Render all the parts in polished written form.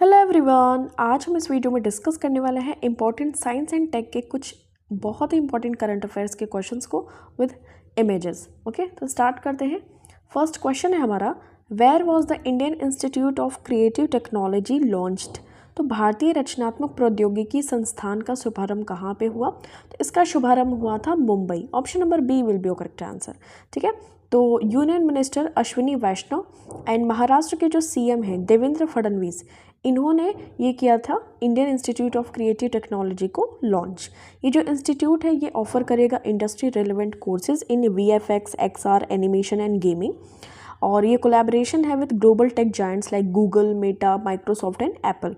Hello everyone, आज हम इस वीडियो में डिस्कस करने वाले हैं इंपॉर्टेंट साइंस एंड टेक के कुछ बहुत ही इंपॉर्टेंट करंट अफेयर्स के क्वेश्चंस को विद इमेजेस। ओके, तो स्टार्ट करते हैं। फर्स्ट क्वेश्चन है हमारा, where was the Indian institute of creative technology launched? तो भारतीय रचनात्मक प्रौद्योगिकी संस्थान का शुभारंभ कहाँ पे हुआ? तो इसका शुभारंभ हुआ था Mumbai. Option number B will be your correct answer. ठीक है, तो union minister Ashwini Vaishnaw and Maharashtra के जो सीएम हैं देवेंद्र फडणवीस, इन्होंने ये किया था Indian institute of creative technology को लॉन्च। ये जो इंस्टीट्यूट है ये ऑफर करेगा industry relevant courses in VFX, XR, animation and gaming, और ये कोलैबोरेशन है with global tech giants like Google, Meta, Microsoft and Apple.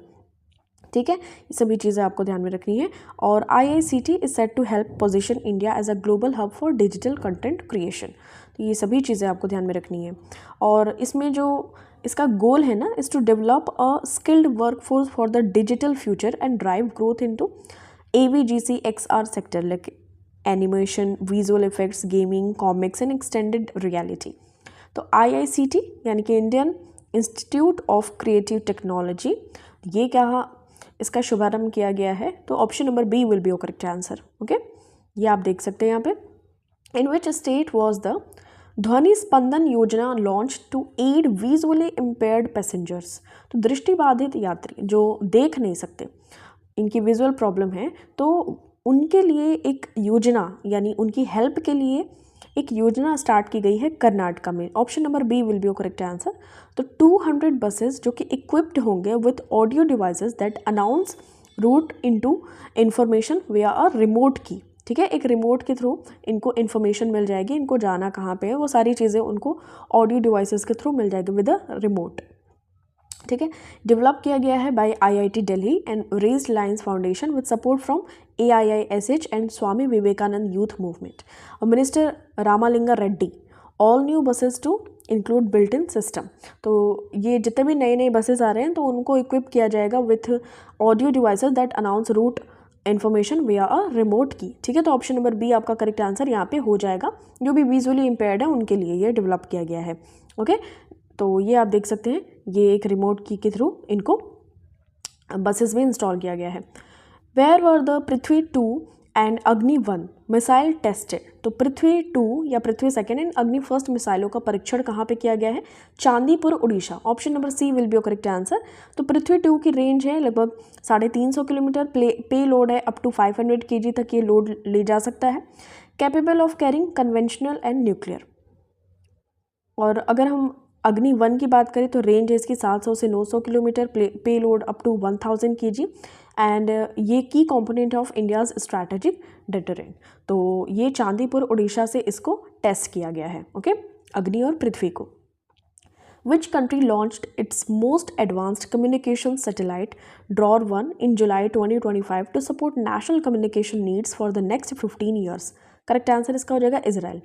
ठीक है, ये सभी चीज़ें आपको ध्यान में रखनी है। और IICT is set to help position India as a global hub for digital content creation. तो ये सभी चीज़ें आपको ध्यान में रखनी है। और इसमें जो इसका गोल है ना, is to develop a skilled workforce for the digital future and drive growth into AVGC XR sector like animation, visual effects, gaming, comics and extended reality. तो IICT यानी कि Indian institute of creative technology, ये क्या इसका शुभारंभ किया गया है? तो option number B will be your correct answer. Okay, ये आप देख सकते हैं यहाँ पे। In which state was the Dhwani स्पंदन योजना launch to aid visually impaired passengers? तो दृष्टिबाधित यात्री जो देख नहीं सकते, इनकी विजुअल प्रॉब्लम है, तो उनके लिए एक योजना यानी उनकी हेल्प के लिए एक योजना स्टार्ट की गई है कर्नाटका में। Option number B will be your correct answer. तो 200 बसेस जो कि इक्विप्ड होंगे with audio devices that announce route into information via a remote की। ठीक है, एक रिमोट के थ्रू इनको इन्फॉर्मेशन मिल जाएगी, इनको जाना कहाँ पे है वो सारी चीज़ें उनको ऑडियो डिवाइसेस के थ्रू मिल जाएगी विद अ रिमोट। ठीक है, डेवलप किया गया है by IIT Delhi and raised lines foundation with support from AIISH and Swami Vivekananda youth movement. और minister Ramalinga Reddy, all new buses to include built in system. तो ये जितने भी नए नए बसेस आ रहे हैं तो उनको इक्विप किया जाएगा with audio devices that announce route information via a remote की। ठीक है, तो ऑप्शन नंबर बी आपका करेक्ट आंसर यहाँ पे हो जाएगा। जो भी विजुअली इम्पेयर्ड है उनके लिए ये डेवलप किया गया है। ओके, तो ये आप देख सकते हैं, ये एक रिमोट की के थ्रू इनको बसेस में इंस्टॉल किया गया है। Where were the Prithvi 2 and Agni 1 missile tested? तो पृथ्वी 2 या पृथ्वी 2 एंड अग्नि 1 मिसाइलों का परीक्षण कहाँ पे किया गया है? Chandipur, Odisha. Option number C will be your correct answer. तो पृथ्वी 2 की रेंज है लगभग 350 किलोमीटर, पे लोड है अप टू 500 kg तक ये लोड ले जा सकता है। Capable of carrying conventional and nuclear. और अगर हम अग्नि 1 की बात करें तो रेंज है इसकी 700 से 900 kilometre, payload up to 1000 kg and ये key component of India's strategic deterrent. तो ये चांदीपुर, उड़ीसा से इसको टेस्ट किया गया है। ओके, अग्नि और पृथ्वी को। Which country launched its most advanced communication satellite DROR-1 in July 2025 to support national communication needs for the next 15 years? Correct answer इसका हो जाएगा इजराइल।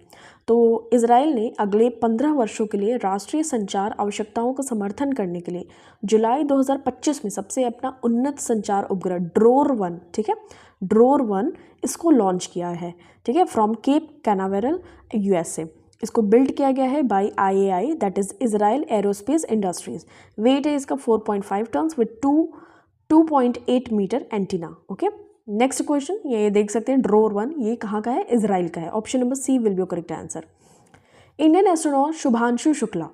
तो इजराइल ने अगले 15 वर्षों के लिए राष्ट्रीय संचार आवश्यकताओं का समर्थन करने के लिए जुलाई 2025 में सबसे अपना उन्नत संचार उपग्रह DROR-1, ठीक है, DROR-1 इसको लॉन्च किया है। ठीक है, फ्रॉम केप कैनावेरल USA। इसको बिल्ड किया गया है by IAI, that is Israel aerospace industries. Weight है इसका 4.5 tons with 2.8 metre antenna. Okay, next question, ये देख सकते हैं DROR-1 ये कहाँ का है? इजराइल का है। Option number C will be your correct answer. Indian astronaut Shubhanshu Shukla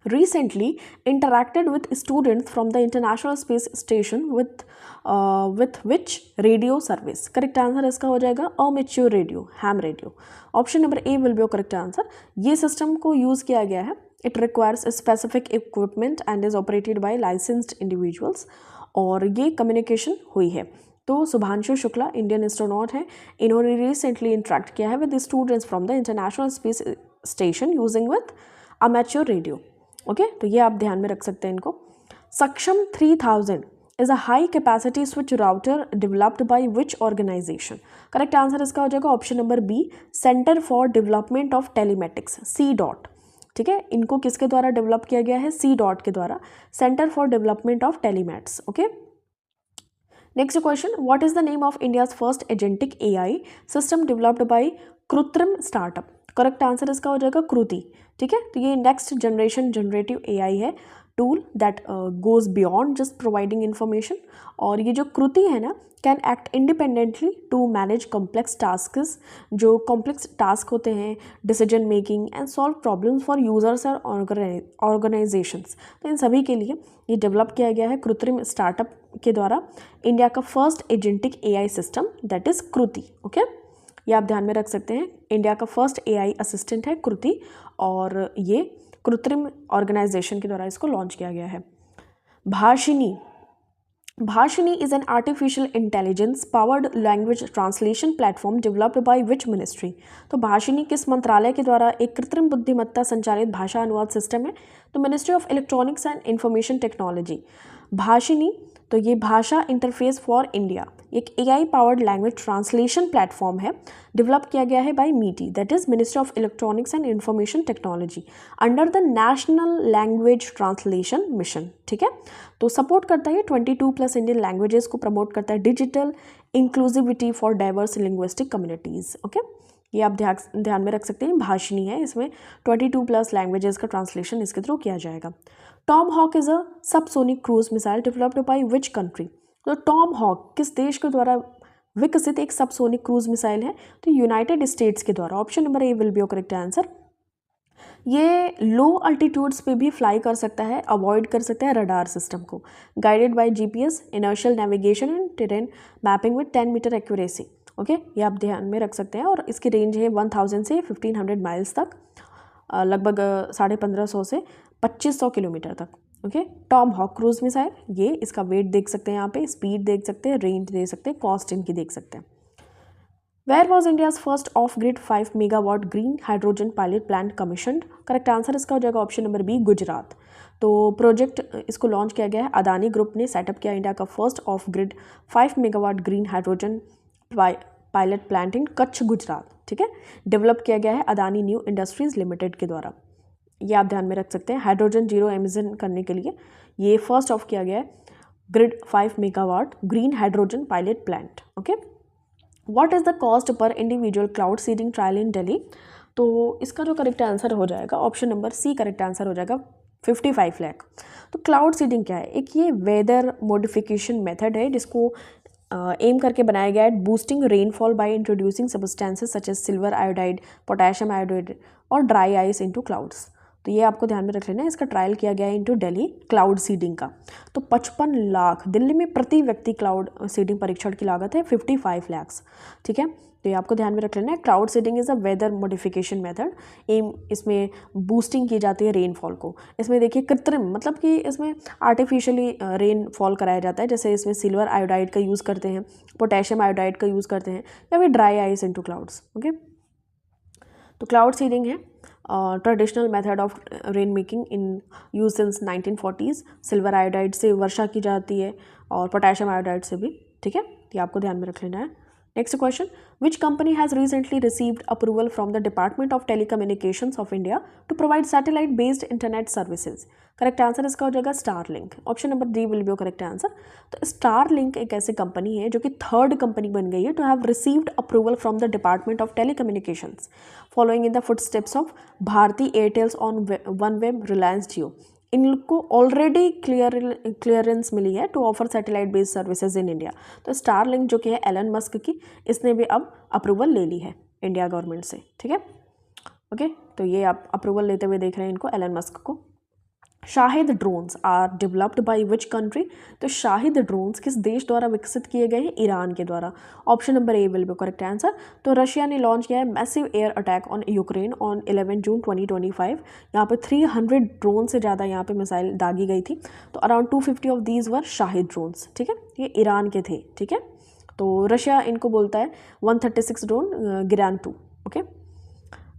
recently interacted with students from the International Space Station with which radio service? Correct answer इसका हो जाएगा amateur radio, ham radio. Option number A will be your correct answer. ये system को use किया गया है। It requires specific equipment and is operated by licensed individuals, और ये कम्युनिकेशन हुई है। तो शुभांशु शुक्ला इंडियन एस्ट्रोनॉट हैं, इन्होंने रिसेंटली इंटरेक्ट किया है with students from the international space station using with amateur radio. Okay, तो ये आप ध्यान में रख सकते हैं इनको। Saksham 3000 is a high capacity switch router developed by which organisation? Correct answer इसका हो जाएगा option number B, centre for development of telematics, C.DOT। ठीक है, इनको किसके द्वारा डेवलप किया गया है? C.DOT के द्वारा, centre for development of telematics. Okay, next question, what is the name of India's first agentic AI system developed by Krutrim startup? Correct answer इसका हो जाएगा कृति। ठीक है, तो ये नेक्स्ट जनरेशन जनरेटिव AI है tool that goes beyond just providing information. और ये जो कृति है ना, can act independently to manage complex tasks, जो कॉम्प्लेक्स टास्क होते हैं, decision making and solve problems for users और ऑर्गेनाइजेशंस। तो इन सभी के लिए ये डेवलप किया गया है कृत्रिम स्टार्टअप के द्वारा इंडिया का first agentic AI system that is Kriti. Okay, ये आप ध्यान में रख सकते हैं। इंडिया का फर्स्ट AI असिस्टेंट है कृति, और ये कृत्रिम ऑर्गेनाइजेशन के द्वारा इसको लॉन्च किया गया है। Bhashini is an artificial intelligence powered language translation platform developed by which ministry? तो भाषिनी किस मंत्रालय के द्वारा एक कृत्रिम बुद्धिमत्ता संचालित भाषा अनुवाद सिस्टम है? तो ministry of electronics and information technology. Bhashini, तो ये भाषा इंटरफेस फॉर इंडिया एक AI powered language translation platform है, डेवलप किया गया है by MITI that is ministry of electronics and information technology under the national language translation mission. ठीक है, तो सपोर्ट करता है 22+ इंडियन लैंग्वेजेस को प्रमोट करता है, digital inclusivity for diverse linguistic communities. Okay, ये आप ध्यान में रख सकते हैं। भाषिनी है, इसमें 22+ लैंग्वेजेस का ट्रांसलेशन इसके थ्रू किया जाएगा। Tomahawk is a subsonic cruise missile developed by which country? तो टॉम हॉक किस देश के द्वारा विकसित एक सबसोनिक क्रूज मिसाइल है? तो यूनाइटेड स्टेट्स के द्वारा। Option number A will be your correct answer. ये लो अल्टीट्यूड्स पे भी फ्लाई कर सकता है, अवॉइड कर सकता है रडार सिस्टम को, guided by GPS, inertial navigation and terrain mapping with 10 metre accuracy. Okay, ये आप ध्यान में रख सकते हैं। और इसकी रेंज है 1000 से 1500 माइल्स तक, लगभग 1550 से 2500 किलोमीटर तक। Okay, Tomahawk cruise missile, ये इसका वेट देख सकते हैं यहाँ पे, स्पीड देख सकते हैं, रेंज देख सकते हैं, कॉस्ट इनकी देख सकते हैं। Where was India's first off grid 5 megawatt green hydrogen pilot plant commissioned? Correct answer इसका हो जाएगा ऑप्शन नंबर बी, गुजरात। तो प्रोजेक्ट इसको लॉन्च किया गया है, अदानी ग्रुप ने सेटअप किया इंडिया का first off grid 5 megawatt green hydrogen pilot plant in Kutch, Gujarat. ठीक है, डेवलप किया गया है अदानी न्यू इंडस्ट्रीज लिमिटेड के द्वारा। ये आप ध्यान में रख सकते हैं। हाइड्रोजन जीरो एमिशन करने के लिए ये फर्स्ट ऑफ किया गया है grid 5 megawatt green hydrogen pilot plant. Okay, what is the cost per individual cloud seeding trial in Delhi? तो इसका जो करेक्ट आंसर हो जाएगा option number C correct answer हो जाएगा 55 लाख। तो क्लाउड सीडिंग क्या है? एक ये वेदर मॉडिफिकेशन मेथड है जिसको एम करके बनाया गया है boosting rainfall by introducing substances such as silver iodide, potassium iodide और ड्राई आइस इनटू क्लाउड्स। तो ये आपको ध्यान में रख लेना है। इसका ट्रायल किया गया है इनटू दिल्ली क्लाउड सीडिंग का। तो 55 लाख दिल्ली में प्रति व्यक्ति क्लाउड सीडिंग परीक्षण की लागत है 55 लाख। ठीक है, तो ये आपको ध्यान में रख लेना है। Cloud seeding is a weather modification method, um इसमें बूस्टिंग की जाती है रेनफॉल को। इसमें देखिए कृत्रिम मतलब कि इसमें आर्टिफिशियली रेनफॉल कराया जाता है, जैसे इसमें सिल्वर आयोडाइड का यूज़ करते हैं, पोटेशियम आयोडाइड का यूज़ करते हैं, या फिर dry ice into clouds. Okay, तो क्लाउड सीडिंग है traditional method of rain making in use since 1940s। Silver iodide से वर्षा की जाती है और पोटेशियम आयोडाइड से भी। ठीक है, ये आपको ध्यान में रख लेना है। Next question, which company has recently received approval from the department of telecommunications of India to provide satellite based internet services? Correct answer इसका हो जाएगा Starlink. Option number D will be correct answer. तो Starlink एक ऐसी company है जो कि third company बन गई है to have received approval from the department of telecommunications following in the footsteps of Bharti Airtel's on OneWeb, Reliance Jio. इनको ऑलरेडी क्लियरेंस मिली है to offer satellite based services in India. तो स्टारलिंक जो कि है एलन मस्क की, इसने भी अब अप्रूवल ले ली है इंडिया गवर्नमेंट से। ठीक है, ओके, तो ये आप अप्रूवल लेते हुए देख रहे हैं इनको, एलन मस्क को। Shahed drones are developed by which country? तो शाहिद ड्रोन्स किस देश द्वारा विकसित किए गए हैं? ईरान के द्वारा। Option number A will be correct answer. तो रशिया ने लॉन्च किया है massive air attack on Ukraine on 11 जून 2025। यहाँ पे 300 ड्रोन से ज़्यादा यहाँ पे मिसाइल दागी गई थी। तो around 250 of these were Shahid drones. ठीक है, ये ईरान के थे। ठीक है, तो रशिया इनको बोलता है 136 ड्रोन गिरान 2। ओके,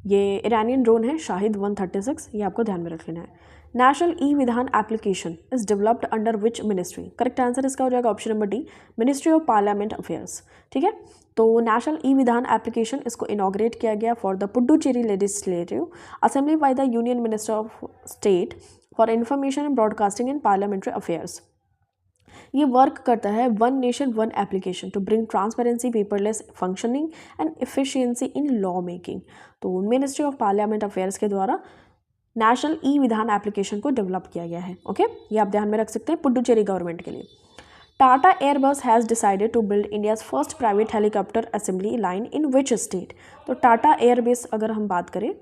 ये ईरानियन ड्रोन है शाहिद 136, ये आपको ध्यान में रख लेना है। नेशनल ई विधान application is developed under which ministry? Correct answer इसका हो जाएगा option number D, ministry of parliament affairs. ठीक है, तो नेशनल ई विधान एप्लीकेशन इसको इनॉग्रेट किया गया for the Puducherry legislative assembly by the union minister of state for information and broadcasting and parliamentary affairs. ये वर्क करता है one nation one application to bring transparency, paperless functioning and efficiency in law making. तो ministry of parliament affairs के द्वारा national e विधान application को develop किया गया है। ओके, ये आप ध्यान में रख सकते हैं पुडुचेरी गवर्नमेंट के लिए। Tata Airbus has decided to build India's first private helicopter assembly line in which state. तो टाटा एयरबेस अगर हम बात करें,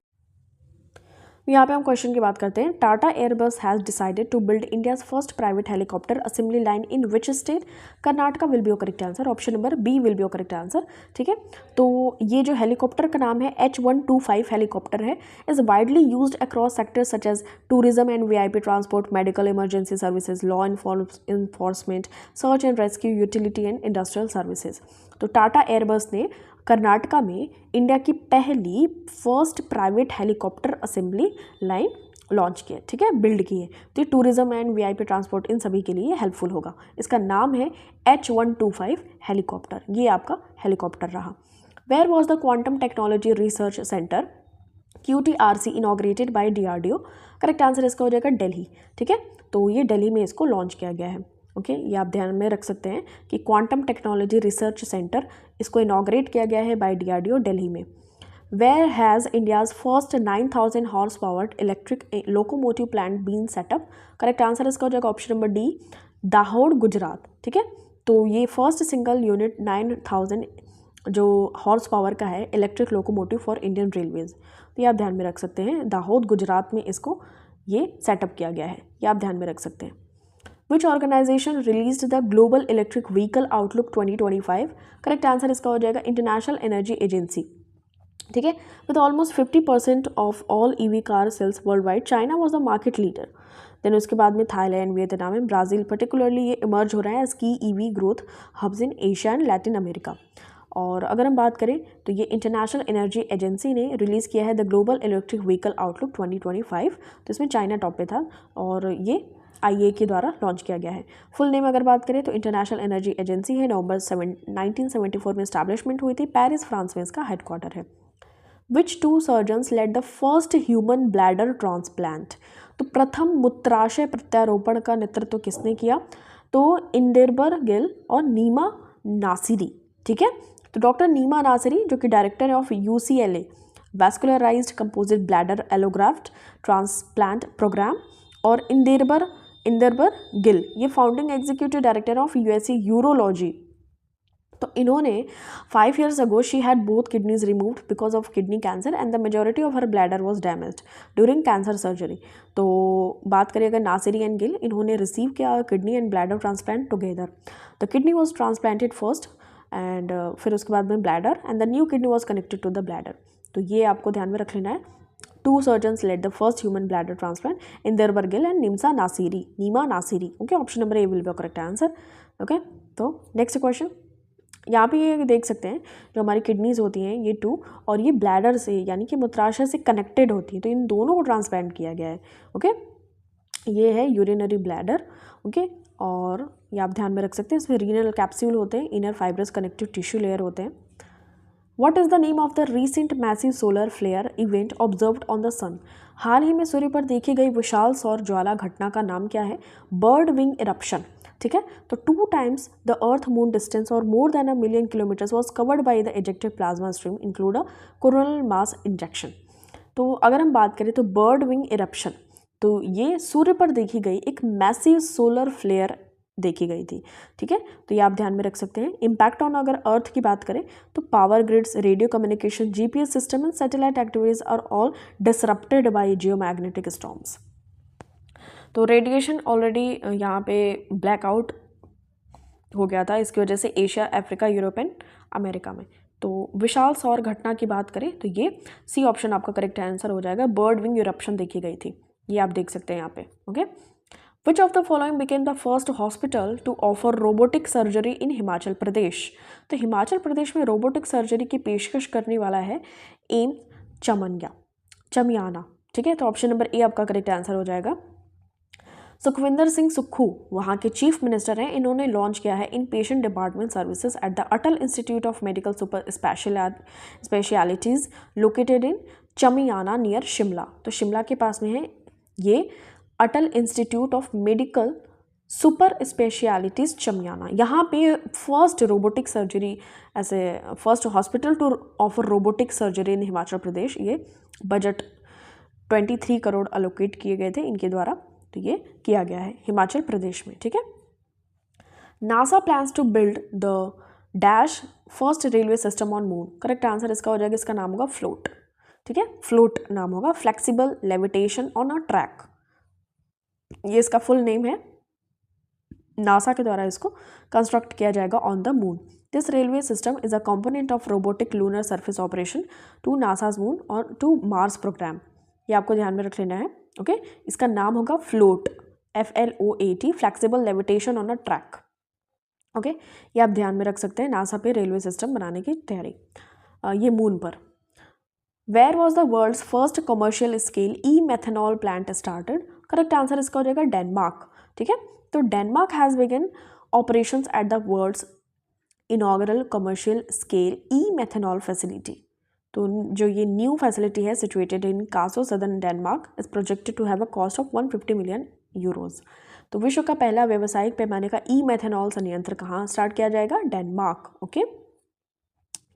यहाँ पे हम क्वेश्चन की बात करते हैं। Tata Airbus has decided to build India's first private helicopter assembly line in which state. Karnataka will be your correct answer, option number B will be your correct answer. ठीक है, तो ये जो हेलीकॉप्टर का नाम है H125 हेलीकॉप्टर है, is widely used across sectors such as tourism and VIP transport, medical emergency services, law enforcement, search and rescue, utility and industrial services. तो टाटा एयरबस ने कर्नाटका में इंडिया की पहली first private helicopter assembly line launch की है। ठीक है, build की है। तो ये टूरिज्म एंड VIP ट्रांसपोर्ट इन सभी के लिए हेल्पफुल होगा। इसका नाम है H125 हेलीकॉप्टर। ये आपका हेलीकॉप्टर रहा। Where was the quantum technology research centre QTRC inaugurated by DRDO। Correct answer इसका हो जाएगा दिल्ली। ठीक है, तो ये दिल्ली में इसको लॉन्च किया गया है। ओके, ये आप ध्यान में रख सकते हैं कि क्वांटम टेक्नोलॉजी रिसर्च सेंटर इसको इनॉग्रेट किया गया है बाय DRDO दिल्ली में। Where has India's first 9000 horse powered electric locomotive plant been set up. Correct answer इसका हो जाएगा option number D, Dahod Gujarat. ठीक है, तो ये फर्स्ट सिंगल यूनिट 9000 जो हॉर्स पावर का है electric locomotive for Indian railways, तो ये आप ध्यान में रख सकते हैं। दाहोद गुजरात में इसको ये सेटअप किया गया है, ये आप ध्यान में रख सकते हैं। Which organization released the Global Electric Vehicle Outlook 2025? Correct answer इसका हो जाएगा इंटरनेशनल एनर्जी एजेंसी। ठीक है, with almost 50% of all EV car sales worldwide, China was the market leader. Then उसके बाद में Thailand, Vietnam and Brazil particularly ये emerge हो रहा है एज की EV growth hubs in Asia and Latin America. और अगर हम बात करें तो ये इंटरनेशनल एनर्जी एजेंसी ने रिलीज़ किया है the global electric vehicle outlook 2025। तो इसमें चाइना टॉप पे था और ये IA के द्वारा लॉन्च किया गया है। फुल नेम अगर बात करें तो इंटरनेशनल एनर्जी एजेंसी है, नवंबर 1974 में स्टैब्लिशमेंट हुई थी, पेरिस फ्रांस में इसका हेडक्वार्टर है। Which 2 surgeons led the first human bladder transplant. तो प्रथम मूत्राशय प्रत्यारोपण का नेतृत्व किसने किया? तो इंदेरबर गिल और नीमा नासिरी। ठीक है, तो डॉक्टर नीमा नासिरी जो कि डायरेक्टर है of UCLA vascularised composite bladder allograft transplant programme, और इंदेरबर गिल ये founding executive director of USA urology. तो इन्होंने 5 years ago she had both kidneys removed because of kidney cancer and the majority of her bladder was damaged during cancer surgery. तो बात करें अगर Nasiri and Gill, इन्होंने receive किया kidney and bladder transplant together. The kidney was transplanted first and फिर उसके बाद में bladder and the new kidney was connected to the bladder. तो ये आपको ध्यान में रख लेना है। 2 surgeons led the first human bladder transplant, Inderbir Gill and Nima Nasiri. Okay, option number A will be correct answer. Okay, तो नेक्स्ट क्वेश्चन यहाँ पे ये देख सकते हैं जो हमारी किडनीज होती हैं ये 2 और ये ब्लैडर से यानी कि मूत्राशय से कनेक्टेड होती हैं, तो इन दोनों को ट्रांसप्लांट किया गया है। ओके, ये है यूरिनरी ब्लैडर। ओके, और ये आप ध्यान में रख सकते हैं, इसमें रीनल कैप्सूल होते हैं, inner fibrous connective tissue layer होते हैं। What is the name of the recent massive solar flare event observed on the sun? हाल ही में सूर्य पर देखी गई विशाल सौर ज्वाला घटना का नाम क्या है? Bird wing eruption. ठीक है, तो 2 times the earth moon distance और more than 1 million kilometers was covered by the ejected plasma stream include a coronal mass injection। तो अगर हम बात करें तो बर्ड विंग इरप्शन, तो ये सूर्य पर देखी गई एक मैसिव सोलर फ्लेयर देखी गई थी। ठीक है, तो ये आप ध्यान में रख सकते हैं। इम्पैक्ट ऑन अगर अर्थ की बात करें तो power grids, radio communication, GPS system and satellite activities are all disrupted by geomagnetic storms. तो रेडिएशन ऑलरेडी यहाँ पे ब्लैकआउट हो गया था, इसकी वजह से Asia, Africa, Europe and America में। तो विशाल सौर घटना की बात करें तो ये सी ऑप्शन आपका करेक्ट आंसर हो जाएगा, बर्ड विंग इरप्शन देखी गई थी, ये आप देख सकते हैं यहाँ पे। Okay, Which of the following became the first hospital to offer robotic surgery in Himachal Pradesh? तो हिमाचल प्रदेश में रोबोटिक सर्जरी की पेशकश करने वाला है एम्स चमियाना। ठीक है, तो ऑप्शन नंबर ए आपका करेक्ट आंसर हो जाएगा। सुखविंदर सिंह सुक्खू वहाँ के चीफ मिनिस्टर हैं, इन्होंने लॉन्च किया है inpatient department services at the Atal institute of medical super specialities located in Chamiana near Shimla. तो शिमला के पास में है ये Atal institute of medical super specialities Chamiana. यहाँ पे फर्स्ट रोबोटिक सर्जरी ऐसे first hospital to offer robotic surgery in Himachal Pradesh, ये बजट 23 करोड़ अलोकेट किए गए थे इनके द्वारा, तो ये किया गया है हिमाचल प्रदेश में, ठीक है। NASA plans to build the dash first railway system on moon. Correct answer इसका हो जाएगा, इसका नाम होगा फ्लोट, ठीक है, फ्लोट नाम होगा, flexible levitation on a track, ये इसका फुल नेम है। नासा के द्वारा इसको कंस्ट्रक्ट किया जाएगा on the moon. This railway system is a component of robotic lunar surface operation to NASA's moon और टू मार्स प्रोग्राम, ये आपको ध्यान में रख लेना है, ओके। इसका नाम होगा float, FLOAT, flexible levitation on a track, okay. ये आप ध्यान में रख सकते हैं, नासा पे रेलवे सिस्टम बनाने की तैयारी, ये मून पर। Where was the world's first commercial scale e methanol plant started. Correct answer इसका हो जाएगा डेनमार्क, ठीक है। तो Denmark has begun operations at the world's inaugural commercial scale e methanol facility. तो जो ये न्यू फैसिलिटी है situated in Kasso southern Denmark is projected to have a cost of 150 million euros. तो विश्व का पहला व्यावसायिक पैमाने का ई मेथनॉल संयंत्र कहाँ स्टार्ट किया जाएगा, डेनमार्क, ओके।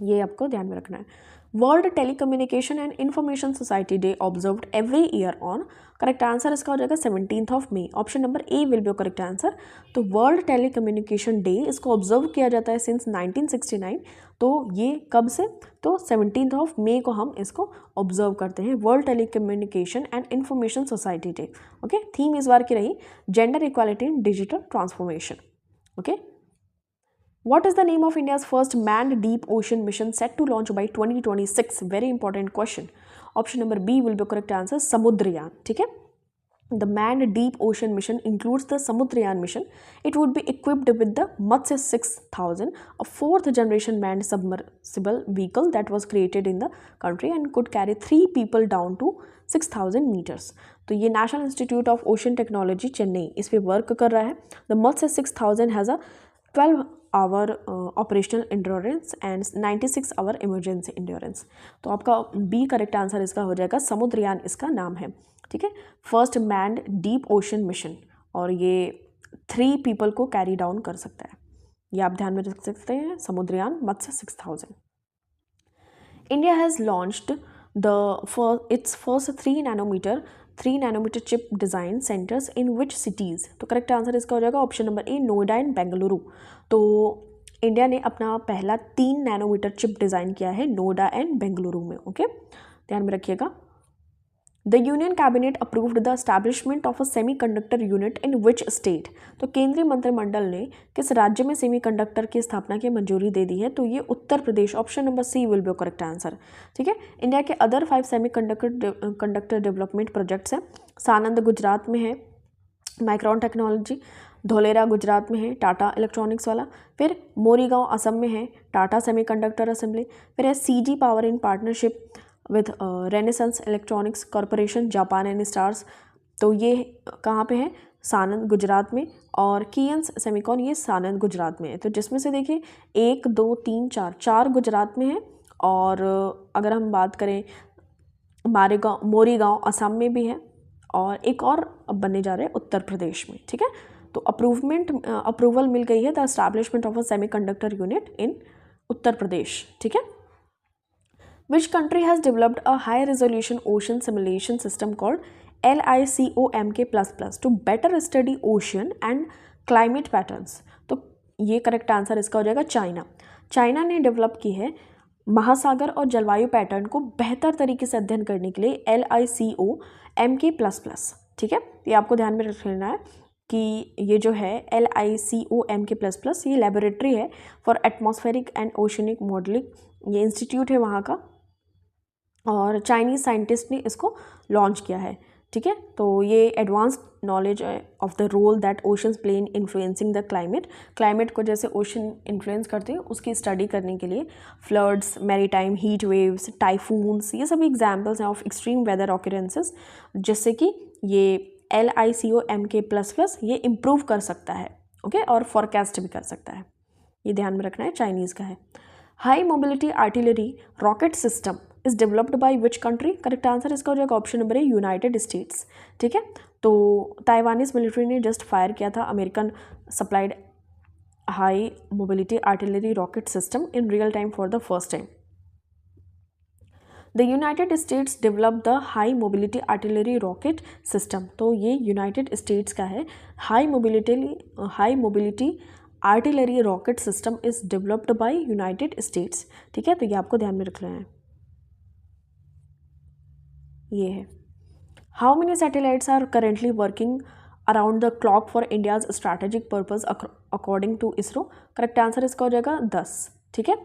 ये आपको ध्यान में रखना है। World telecommunication and information society day observed every year on. Correct answer इसका हो जाएगा 17 मई, option number A will be correct answer. तो वर्ल्ड टेलीकम्युनिकेशन डे इसको ऑब्जर्व किया जाता है सिंस 1969, तो ये कब से, तो 17 मई को हम इसको ऑब्जर्व करते हैं, world telecommunication and information society day, okay. Theme इस बार की रही gender equality in digital transformation, okay. What is the name of India's first manned deep ocean mission set to launch by 2026? Very important question. Option number B will be correct answer, Samudrayan, ठीक है। The manned deep ocean mission includes the Samudrayan mission. It would be equipped with the Matsya 6000, a fourth generation manned submersible vehicle that was created in the country and could carry 3 people down to 6000 meters. तो ये national institute of ocean technology Chennai इस पर work कर रहा है। The Matsya 6000 has a 12-hour operational endurance and 96-hour emergency endurance. तो आपका B correct answer इसका हो जाएगा, समुद्रयान इसका नाम है, ठीक है। First manned deep ocean mission, और ये 3 पीपल को कैरी डाउन कर सकता है, ये आप ध्यान में रख सकते हैं, Samudrayaan Matsya 6000। India has launched its first 3 nanometre chip design centres in which cities. तो करेक्ट आंसर इसका हो जाएगा option number A, Noida and Bengaluru. तो इंडिया ने अपना पहला 3 नैनोमीटर चिप डिज़ाइन किया है नोएडा एंड बेंगलुरु में, ओके, ध्यान में रखिएगा। The union cabinet approved the establishment of a semiconductor unit in which state. तो केंद्रीय मंत्रिमंडल ने किस राज्य में सेमीकंडक्टर की स्थापना की मंजूरी दे दी है, तो ये Uttar Pradesh, option number C will be correct answer, ठीक है। इंडिया के अदर 5 सेमीकंडक्टर डेवलपमेंट प्रोजेक्ट्स हैं, सानंद गुजरात में है, माइक्रॉन टेक्नोलॉजी, धोलेरा गुजरात में है, टाटा इलेक्ट्रॉनिक्स वाला, फिर मोरीगांव असम में है, टाटा सेमीकंडक्टर असेंबली, फिर है CG power in partnership with renaissance electronics corporation Japan and stars. तो ये कहाँ पे है, सानंद गुजरात में, और कियंस सेमिकॉन ये सानंद गुजरात में है। तो जिसमें से देखिए 1 2 3 4 गुजरात में है, और अगर हम बात करें मोरीगांव असम में भी है, और एक और अब बनने जा रहे हैं उत्तर प्रदेश में, ठीक है। तो अप्रूवल मिल गई है the establishment of a semiconductor unit in Uttar Pradesh, ठीक है। Which country has developed a high resolution ocean simulation system called LICOMK++ to better study ocean and climate patterns? तो ये करेक्ट आंसर इसका हो जाएगा चाइना। चाइना ने डेवलप की है महासागर और जलवायु पैटर्न को बेहतर तरीके से अध्ययन करने के लिए LICOMK++, ठीक है। ये आपको ध्यान में रख लेना है कि ये जो है LICOMK++, ये लेबोरेटरी है for atmospheric and oceanic modelling, ये इंस्टीट्यूट है वहाँ का, और चाइनीज़ साइंटिस्ट ने इसको लॉन्च किया है, ठीक है। तो ये advanced knowledge of the role that oceans play in influencing the climate को जैसे ओशन इन्फ्लुएंस करते हैं उसकी स्टडी करने के लिए floods, maritime heat waves, typhoons, ये सभी एग्जाम्पल्स हैं ऑफ एक्सट्रीम वेदर ऑकरेंसेस, जिससे कि ये LICOMK++ ये इम्प्रूव कर सकता है, ओके, और फॉरकास्ट भी कर सकता है, ये ध्यान में रखना है, चाइनीज़ का है। High mobility artillery rocket system is developed by which country? Correct answer इसका हो जाएगा ऑप्शन नंबर ए, यूनाइटेड स्टेट्स, ठीक है। तो ताइवानीज मिलिट्री ने जस्ट फायर किया था American supplied high mobility artillery rocket system in real time for the first time. The United states develop the high mobility artillery rocket system. तो ये United states का है। High mobility artillery rocket system is developed bye United states. ठीक है, तो ये आपको ध्यान में रखना है। ये है how many satellites are currently working around the clock for India's strategic purpose according to ISRO. Correct answer इसका हो जाएगा 10। ठीक है,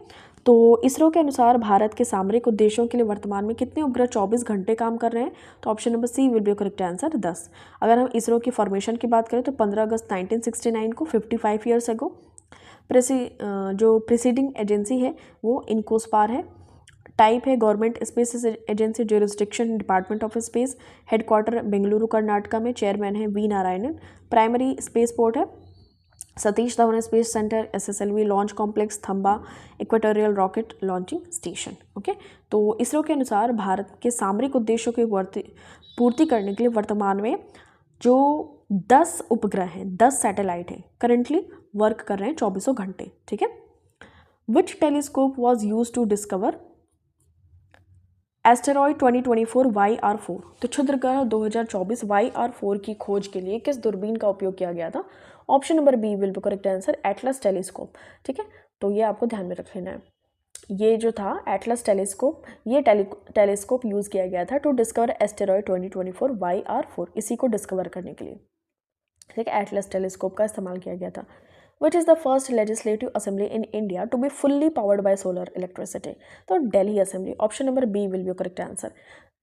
तो इसरो के अनुसार भारत के सामरिक उद्देश्यों के लिए वर्तमान में कितने उपग्रह 24 घंटे काम कर रहे हैं? तो option number C will be correct answer 10। अगर हम इसरो की फॉर्मेशन की बात करें तो 15 अगस्त 1969 को 55 ईयर्स एगो जो प्रीसीडिंग एजेंसी है वो इनकोस्पार है। टाइप है government space agency. Jurisdiction department of space. Headquarter Bengaluru Karnataka में। चेयरमैन है V Narayanan. Primary space port है Satish Dhawan space centre SSLV। Launch complex Thumba equatorial rocket launching station. Okay, तो इसरो के अनुसार भारत के सामरिक उद्देश्यों की पूर्ति करने के लिए वर्तमान में जो 10 उपग्रह हैं, 10 सैटेलाइट हैं, करेंटली वर्क कर रहे हैं 24 घंटे। ठीक है, which telescope was use to discover asteroid 2024 YR4। तो क्षुद्रग्रह 2024 YR4 की खोज के लिए किस दूरबीन का उपयोग किया गया था? Option number B will be correct answer Atlas telescope. ठीक है, तो ये आपको ध्यान में रख लेना है। ये जो था एटलस टेलीस्कोप, ये टेलीस्कोप यूज़ किया गया था टू डिस्कवर एस्टेरॉयड 2024 YR4, इसी को डिस्कवर करने के लिए। ठीक है, एटलस टेलीस्कोप का इस्तेमाल किया गया था। Which is the first legislative assembly in India to be fully powered by solar electricity? तो Delhi assembly. Option number B will be correct answer.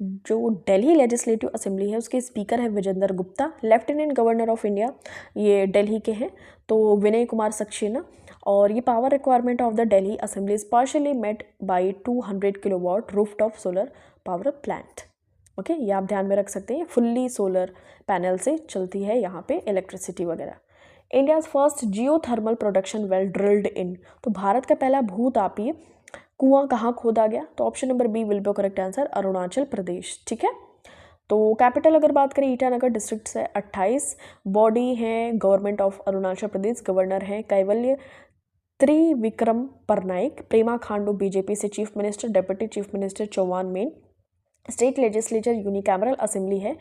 जो दिल्ली लेजिस्लेटिव असेंबली है उसके स्पीकर है Vijender Gupta. Lieutenant governor of India ये दिल्ली के हैं तो विनय कुमार सक्सेना। और ये power requirement of the Delhi assembly is partially met by 200 kilowatt rooftop solar power plant. Okay, ये आप ध्यान में रख सकते हैं। फुल्ली सोलर पैनल से चलती है यहाँ पे इलेक्ट्रिसिटी वगैरह। India's first geothermal production well drilled in. तो भारत का पहला भूतापीय कुआं कहाँ खोदा गया? तो option number B will be correct answer Arunachal Pradesh. ठीक है, तो कैपिटल अगर बात करें ईटानगर डिस्ट्रिक्ट से 28। बॉडी है government of Arunachal Pradesh. Governor हैं कैवल्य त्रिविक्रम परनाइक। प्रेमा खांडू बीजेपी से chief minister. Deputy chief minister Chauhan Mein. State legislature unicameral assembly है।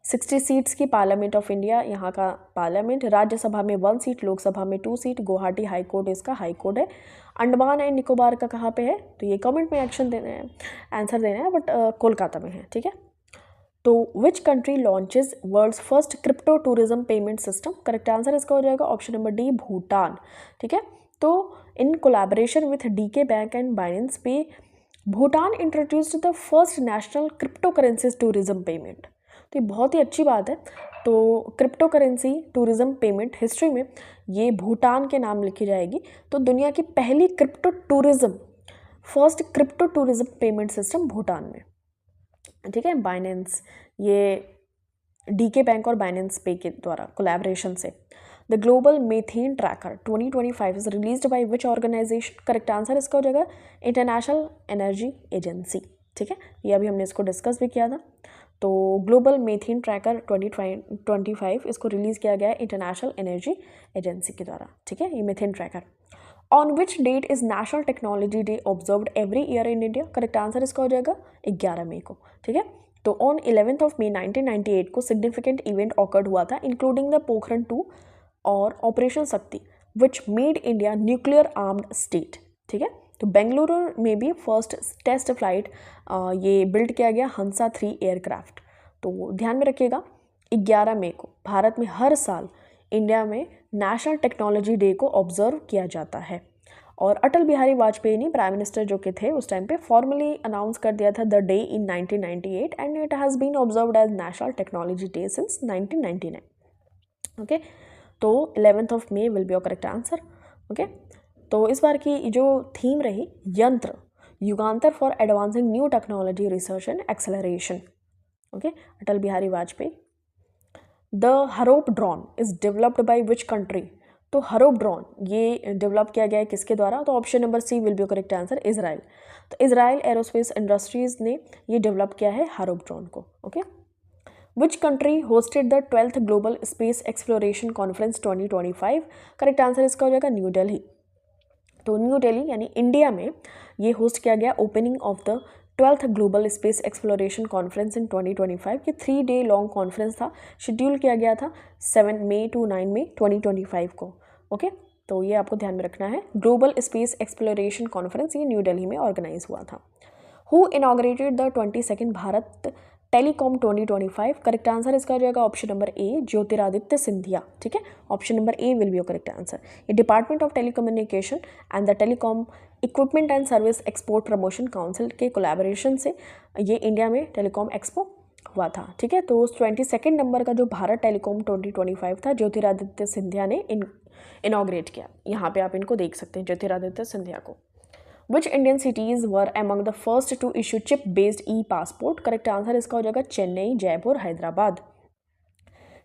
60 सीट्स की पार्लियामेंट ऑफ इंडिया यहाँ का पार्लियामेंट। राज्यसभा में 1 सीट, लोकसभा में 2 सीट। गुवाहाटी हाई कोर्ट इसका हाई कोर्ट है। अंडमान एंड निकोबार का कहाँ पे है? तो ये कमेंट में एक्शन देना है, आंसर देना है, बट कोलकाता में है। ठीक है, तो which country launches world's first crypto tourism payment system? Correct answer इसका हो जाएगा ऑप्शन नंबर डी भूटान। ठीक है, तो in collaboration with DK bank and Binance Pay Bhutan introduced the first national crypto currencies tourism payment. तो ये बहुत ही अच्छी बात है। तो crypto currency tourism payment history में ये भूटान के नाम लिखी जाएगी। तो दुनिया की पहली first crypto tourism payment system Bhutan में। ठीक है, बाइनेंस ये DK बैंक और बाइनेंस पे के द्वारा कोलैबोरेशन से। The global methane tracker 2025 is released by which organisation? Correct answer इसका हो जाएगा इंटरनेशनल एनर्जी एजेंसी। ठीक है, ये अभी हमने इसको डिस्कस भी किया था। तो ग्लोबल मीथेन ट्रैकर 2025 इसको रिलीज़ किया गया है इंटरनेशनल एनर्जी एजेंसी के द्वारा। ठीक है, ये methane tracker. On which that is national technology day observed every year in India? Correct answer इसका हो जाएगा 11 मई को। ठीक है, तो ऑन 11 मई 1998 को सिग्निफिकेंट इवेंट ऑकर्ड हुआ था इंक्लूडिंग द पोखरण 2 और ऑपरेशन शक्ति which made India nuclear armed state. ठीक है, तो बेंगलुरु में भी फर्स्ट टेस्ट फ्लाइट ये बिल्ड किया गया हंसा 3 एयरक्राफ्ट। तो ध्यान में रखिएगा 11 मई को भारत में हर साल इंडिया में नेशनल टेक्नोलॉजी डे को ऑब्जर्व किया जाता है। और अटल बिहारी वाजपेयी ने प्राइम मिनिस्टर जो के थे उस टाइम पे फॉर्मली अनाउंस कर दिया था the day in 1998 and it has been observed as national technology day since 1999। Okay, तो 11 मई will be your correct answer. Okay, तो इस बार की जो थीम रही Yantra Yugantar for advancing new technology research and acceleration. Okay, Atal Bihari Vajpayee. The Harop drone is developed by which country? तो Harop drone ये डेवलप किया गया है किसके द्वारा? तो option number C will be correct answer Israel. तो इजराइल एरोस्पेस इंडस्ट्रीज ने ये डेवलप किया है हरोप ड्रोन को। Okay, which country hosted the 12th global space exploration conference 2025? Correct answer इसका हो जाएगा न्यू दिल्ली। तो न्यू दिल्ली यानी इंडिया में ये होस्ट किया गया opening of the 12th global space exploration conference in 2025। ये 3 डे लॉन्ग कॉन्फ्रेंस था, शेड्यूल किया गया था 7 मई to 9 मई 2025 को। ओके, तो ये आपको ध्यान में रखना है। ग्लोबल स्पेस एक्सप्लोरेशन कॉन्फ्रेंस ये न्यू दिल्ली में ऑर्गेनाइज हुआ था। Who inaugurated the 22nd Bharat telecom 2025? Correct answer इसका हो जाएगा option number A, Jyotiraditya Scindia. ठीक है, option number A will be your correct answer. ये department of telecommunication and the telecom equipment and service export promotion council के collaboration से ये India में टेलीकॉम एक्सपो हुआ था। ठीक है, तो 22nd नंबर का जो भारत टेलीकॉम 2025 था, ज्योतिरादित्य सिंधिया ने इनॉग्रेट किया। यहाँ पे आप इनको देख सकते हैं, ज्योतिरादित्य सिंधिया को। Which Indian cities were among the first to issue chip-based e-passport? Correct answer इसका हो जाएगा चेन्नई, जयपुर, हैदराबाद।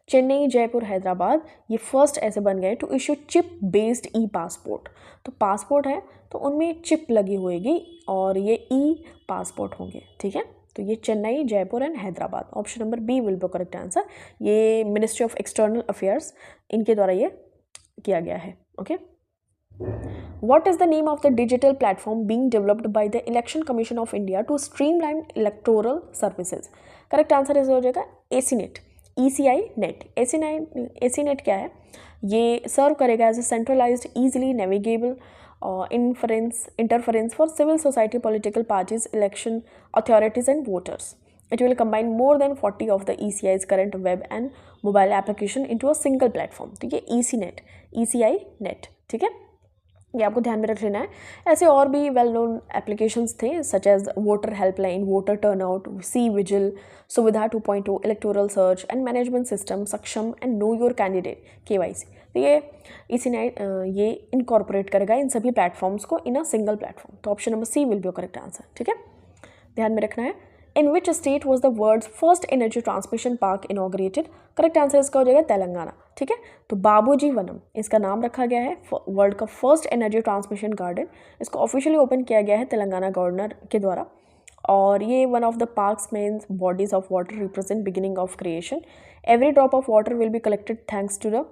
चेन्नई, जयपुर, हैदराबाद ये फर्स्ट ऐसे बन गए to issue chip based e passport. तो पासपोर्ट है तो उनमें चिप लगी होगी और ये ई पासपोर्ट होंगे। ठीक है, तो ये Chennai, Jaipur and Hyderabad. Option number B will be correct answer. ये मिनिस्ट्री ऑफ एक्सटर्नल अफेयर्स इनके द्वारा ये किया गया है। Okay, What is the name of the digital platform being developed by the Election Commission of India to streamline electoral services? Correct answer इस हो जाएगा ACNet, ECI नेट। ACNet क्या है? ये सर्व करेगा as a centralised easily navigable interference for civil society, political parties, election authorities and voters. It will combine more than 40 of the ECI's current web and mobile application into a single platform. तो ये ECI net. ठीक है, ये आपको ध्यान में रख लेना है। ऐसे और भी वेल नोन एप्लीकेशंस थे such as voter helpline, voter turnout, C vigil, Suvidha 2.0, electoral search and management system, Saksham and know your candidate, KYC। तो ये ECNet ये इनकॉर्पोरेट करेगा इन सभी प्लेटफॉर्म्स को इन अ सिंगल प्लेटफॉर्म। तो option number C will be correct answer. ठीक है, ध्यान में रखना है। In which state was the world's first energy transmission park inaugurated? Correct answer इसका हो जाएगा तेलंगाना। ठीक है, तो बाबूजी वनम इसका नाम रखा गया है। वर्ल्ड का फर्स्ट एनर्जी ट्रांसमिशन गार्डन, इसको ऑफिशियली ओपन किया गया है तेलंगाना गवर्नर के द्वारा। और ये one of the parks mains bodies of water represent beginning of creation. Every drop of water will be collected thanks to the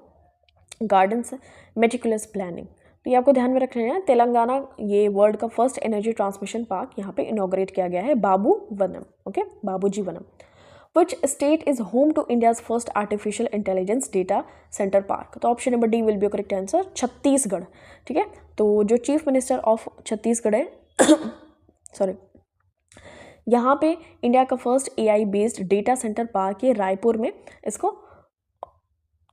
garden's meticulous planning. तो ये आपको ध्यान में रखना है। तेलंगाना ये वर्ल्ड का फर्स्ट एनर्जी ट्रांसमिशन पार्क यहाँ पे इनॉग्रेट किया गया है, बाबू Vanam. Okay, Babuji Vanam. Which state is home to India's first artificial intelligence data centre park? तो option number D will be correct answer, Chhattisgarh. ठीक है, तो जो चीफ मिनिस्टर ऑफ छत्तीसगढ़ है सॉरी, यहाँ पे इंडिया का first AI based data centre park ये रायपुर में इसको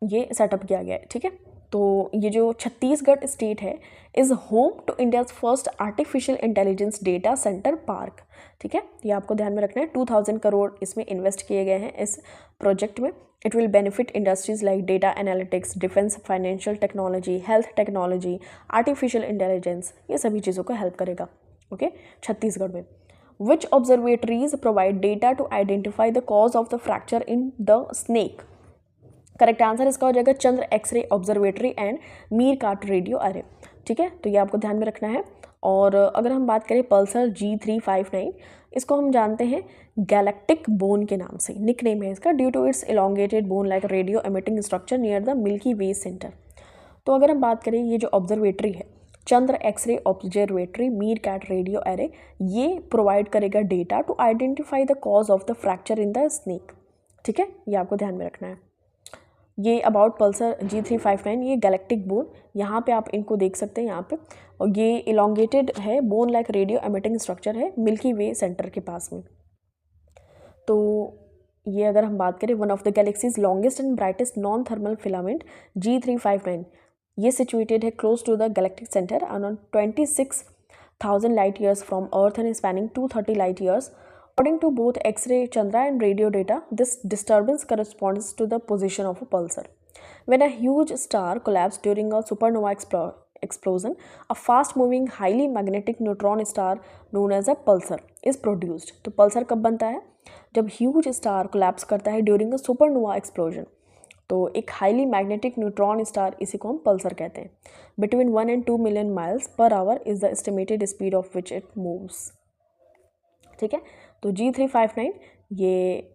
ये सेटअप किया गया है। ठीक है, तो ये जो छत्तीसगढ़ स्टेट है is home to India's first artificial intelligence data centre park. ठीक है, ये आपको ध्यान में रखना है। 2000 करोड़ इसमें इन्वेस्ट किए गए हैं इस प्रोजेक्ट में। It will benefit industries like data analytics, defence, financial technology, health technology, artificial intelligence, ये सभी चीज़ों को हेल्प करेगा। ओके, छत्तीसगढ़ में। Which observatories provide data to identify the cause of the fracture in the snake? Correct answer इसका हो जाएगा Chandra x ray observatory and MeerKAT radio array. ठीक है, तो ये आपको ध्यान में रखना है। और अगर हम बात करें पल्सर G359, इसको हम जानते हैं गैलेक्टिक बोन के नाम से, निक नेम है इसका, due to its elongated bone like radio emitting structure near the milky way centre. तो अगर हम बात करें ये जो ऑब्जर्वेटरी है Chandra x ray observatory MeerKAT radio array, ये प्रोवाइड करेगा data to identify the cause of the fracture in the snake. ठीक है, ये आपको ध्यान में रखना है। ये अबाउट पल्सर G359 ये गैलेक्टिक बोन, यहाँ पे आप इनको देख सकते हैं यहाँ पे, और ये इलोंगेटेड है bone like radio emitting structure है मिल्की वे सेंटर के पास में। तो ये अगर हम बात करें one of the galaxy's longest and brightest non thermal filament G359 ये सिचुएटेड है close to the galactic centre around 26,000 light years from earth and spanning 230 light years. According to both X-ray Chandra and radio data, this disturbance corresponds to the position of a pulsar. When a huge star collapses during a supernova explosion, a fast-moving, highly magnetic neutron star known as a pulsar is produced. तो pulsar कब बनता है? जब huge star collapse करता है during a supernova explosion. तो एक highly magnetic neutron star, इसी को हम पल्सर कहते हैं। Between 1 and 2 million miles per hour is the estimated speed of which it moves. ठीक है, तो G359 ये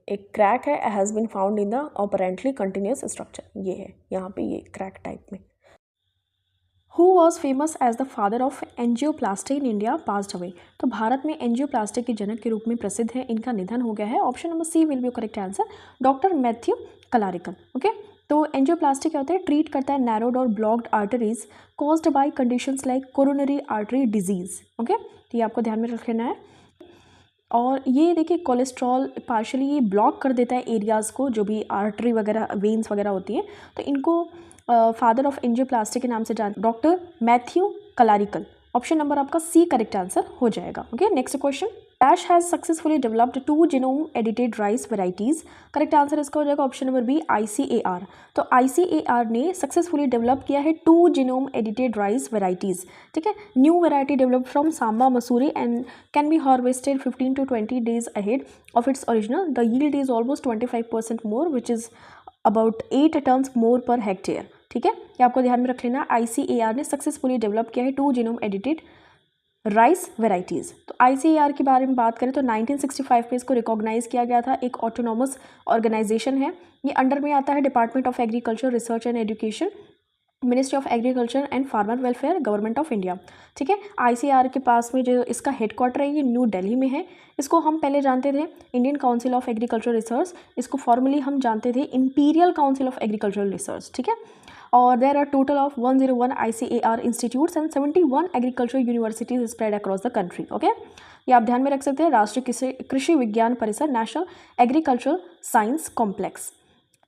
एक क्रैक है, has been found in the apparently continuous structure. ये है यहाँ पे ये क्रैक टाइप में। Who was famous as the father of angioplasty in India passed away. तो भारत में एंजियोप्लास्टी के जनक के रूप में प्रसिद्ध है, इनका निधन हो गया है। Option number C will be correct answer, doctor Matthew Kalarickal. Okay, तो एंजियोप्लास्टी क्या होता है, ट्रीट करता है नैरोड और blocked arteries caused by conditions like coronary artery disease. Okay, तो ये आपको ध्यान में रख लेना है। और ये देखिए कोलेस्ट्रॉल पार्शली ये ब्लॉक कर देता है एरियाज़ को, जो भी आर्टरी वगैरह वेन्स वगैरह होती हैं, तो इनको फादर ऑफ एंजियोप्लास्टी के नाम से जान डॉक्टर मैथ्यू कलारिकन। ऑप्शन नंबर आपका सी करेक्ट आंसर हो जाएगा। Okay, next question, dash has successfully developed 2 genome edited rice varieties. Correct answer इसका हो जाएगा ऑप्शन नंबर बी ICAR। तो ICAR ने सक्सेसफुली डेवलप किया है 2 जीनोम एडिटेड राइस वेराइटीज़। ठीक है, new variety developed from Samba Mussoorie and can be harvested 15 to 20 days ahead of its original. The yield is almost 25% more, which is about 8 tons more per hectare. ठीक है, ये आपको ध्यान में रख लेना। ICAR ने सक्सेसफुली डेवलप किया है 2 जीनोम एडिटेड राइस वेराइटीज़। तो ICAR के बारे में बात करें तो 1965 में इसको रिकॉग्नाइज़ किया गया था, एक ऑटोनॉमस ऑर्गेनाइजेशन है। ये अंडर में आता है department of agriculture, research and education, ministry of agriculture and farmer welfare, government of India. ठीक है, ICAR के पास में जो इसका हेडक्वार्टर है ये न्यू दिल्ली में है। इसको हम पहले जानते थे Indian council of agriculture research, इसको फॉर्मली हम जानते थे imperial council of agriculture research. ठीक है, और there are total of 101 ICAR institutes and 71 agriculture universities spread across the country. Okay, ये आप ध्यान में रख सकते हैं। राष्ट्रीय कृषि विज्ञान परिसर, national agriculture science complex.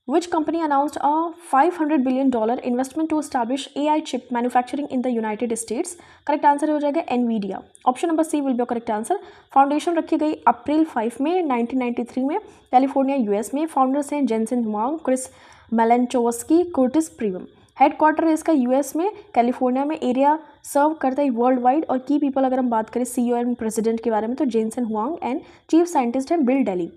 Which company announced a $500 billion investment to establish AI chip manufacturing in the United States? Correct answer हो जाएगा NVIDIA। Option number C will be correct answer. Foundation रखी गई अप्रैल 5 में 1993 में California US में। Founders हैं Jensen Huang, Chris Malachowsky, Curtis Priem. Headquarter है इसका US में, कैलिफोर्निया में। एरिया सर्व करता है वर्ल्ड वाइड। और की पीपल अगर हम बात करें CEO एंड प्रेसिडेंट के बारे में तो Jensen Huang and chief scientist है बिल डेली।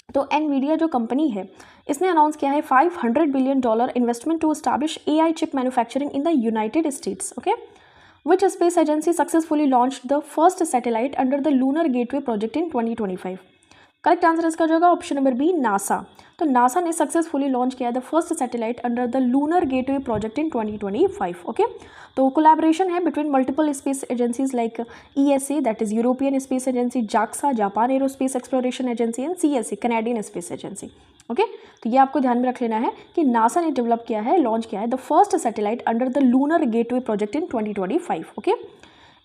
तो NVIDIA जो कंपनी है इसने अनाउंस किया है $500 billion investment to establish AI chip manufacturing in the United States. Okay, which space agency successfully launched the first satellite under the lunar gateway project in 2025। Correct answer इसका जो होगा option number B NASA. तो NASA ने successfully launch किया the first satellite under the lunar gateway project in 2025। Okay, तो collaboration है between multiple space agencies like ESA that is European space agency, JAXA Japan aerospace exploration agency and CSA Canadian space agency. Okay, तो ये आपको ध्यान में रख लेना है कि नासा ने डेवलप किया है, लॉन्च किया है the first satellite under the lunar gateway project in 2025। Okay,